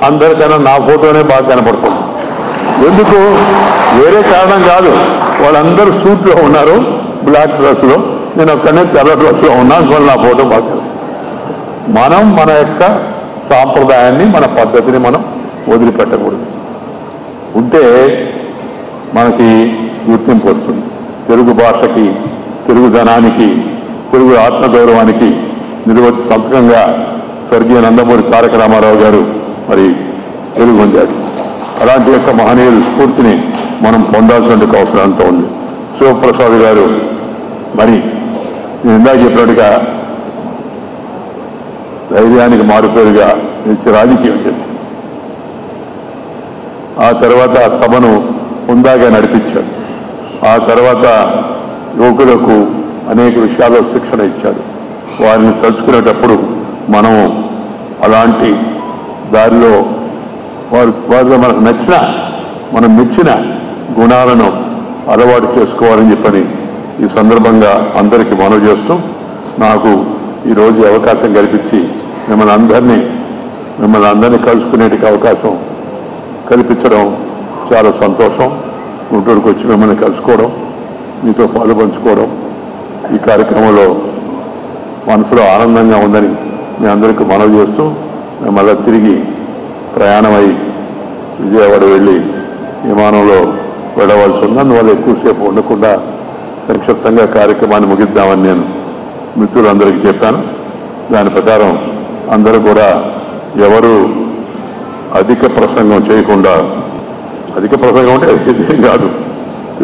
అందరికైనా నా ఫోటోనే బాగా కనపడుతుంది. ఎందుకు? వేరే కారణం కాదు. వాళ్ళందరూ సూట్లో ఉన్నారు, బ్లాక్ డ్రెస్లో. నేను ఒక్కనే తెల్ల డ్రెస్లో ఉన్నాను. వాళ్ళు నా ఫోటో బాగా. మనం మన యొక్క సాంప్రదాయాన్ని, మన పద్ధతిని మనం వదిలిపెట్టకూడదు. ఉంటే మనకి గుర్తింపు వస్తుంది. తెలుగు భాషకి, తెలుగుదనానికి, తెలుగు ఆత్మగౌరవానికి నిర్వచి సంతకంగా స్వర్గీయ నందమూరి తారక రామారావు గారు మరి వెలుగొందారు. అలాంటి యొక్క మహనీయుల స్ఫూర్తిని మనం పొందాల్సిన అవసరం అంతా ఉంది. శివప్రసాద్ గారు మరి నేను ఇందాక చెప్పినట్టుగా ధైర్యానికి మారుపేరుగా నిలిచి రాజకీయం చేశారు. ఆ తర్వాత సభను హుందాగా నడిపించాడు. ఆ తర్వాత యువకులకు అనేక విషయాల్లో శిక్షణ ఇచ్చాడు. వారిని తలుచుకునేటప్పుడు మనం అలాంటి దారిలో వారిలో మనకు నచ్చిన మనం మెచ్చిన గుణాలను అలవాటు చేసుకోవాలని చెప్పని ఈ సందర్భంగా అందరికీ మనవి చేస్తూ నాకు ఈరోజు అవకాశం కల్పించి మిమ్మల్ని అందరినీ కలుసుకునేటికి అవకాశం కల్పించడం చాలా సంతోషం. గుంటూరుకు వచ్చి మిమ్మల్ని కలుసుకోవడం, మీతో పాలు పంచుకోవడం ఈ కార్యక్రమంలో మనసులో ఆనందంగా ఉందని మీ అందరికీ మనవి చేస్తూ మేము మళ్ళీ తిరిగి ప్రయాణమై విజయవాడ వెళ్ళి విమానంలో వెళ్ళవలసి ఉంది. అందువల్ల ఎక్కువసేపు ఉండకుండా సంక్షిప్తంగా కార్యక్రమాన్ని ముగిద్దామని నేను మిత్రులందరికీ చెప్పాను. దాని ప్రకారం అందరూ కూడా ఎవరు అధిక ప్రసంగం చేయకుండా, అధిక ప్రసంగం అంటే ఏం కాదు,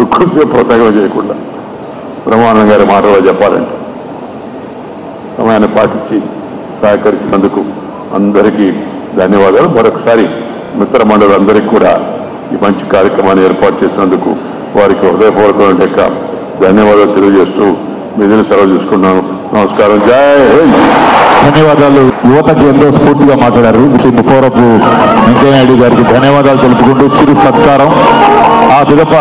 ఎక్కువసేపు ప్రసంగం చేయకుండా బ్రహ్మానంద గారి మాటలో చెప్పాలంటే సమయాన్ని పాటించి సహకరించినందుకు అందరికీ ధన్యవాదాలు. మరొకసారి మిత్ర మండలందరికీ కూడా ఈ మంచి కార్యక్రమాన్ని ఏర్పాటు చేసినందుకు వారికి హృదయపూర్వకమైన ధన్యవాదాలు తెలియజేస్తూ మిగిలిన సెలవు తీసుకున్నాను. నమస్కారం. జై హింద్. ధన్యవాదాలు. యువతకి ఎంతో స్ఫూర్తిగా మాట్లాడారు. శ్రీ ముప్పవరపు వెంకయ్యనాయుడు గారికి ధన్యవాదాలు తెలుపుకుంటూ చిరు సత్కారం. ఆ పిదప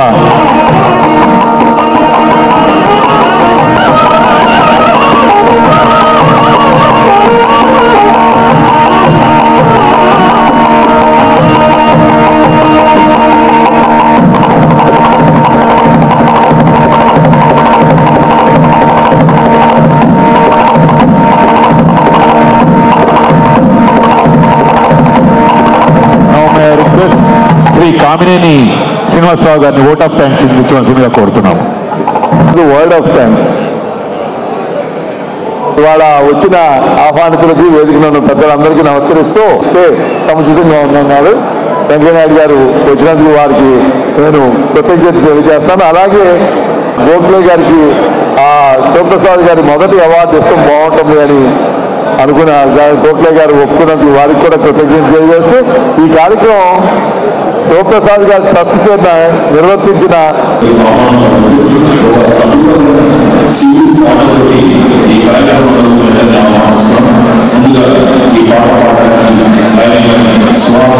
శ్రీ కామినేని శ్రీనివాసరావు గారిని ఓట్ ఆఫ్ థ్యాంక్స్ ఇచ్చుకోవాల్సిందిగా కోరుతున్నాము. Word of thanks. ఇవాళ వచ్చిన ఆహ్వానితులకి వేదికలో ఉన్న పెద్దలందరికీ నమస్కరిస్తూ సముచితంగా ఉన్నారు. వెంకయ్యనాయుడు గారు వచ్చినందుకు వారికి నేను కృతజ్ఞత తెలియజేస్తాను. అలాగే గోఖలే గారికి శివప్రసాద్ గారి మొదటి అవార్డు ఇష్టం బాగుంటుంది అని అనుకున్న గోఖలే గారు ఒప్పుకున్నందుకు వారికి కూడా కృతజ్ఞత తెలియజేస్తూ ఈ కార్యక్రమం శివప్రసాద్ గారి ట్రస్ట్ చేత నిర్వర్తించిన ఈ కార్యక్రమంలో ముందుగా ఈ పాట పాడడానికి శ్వాస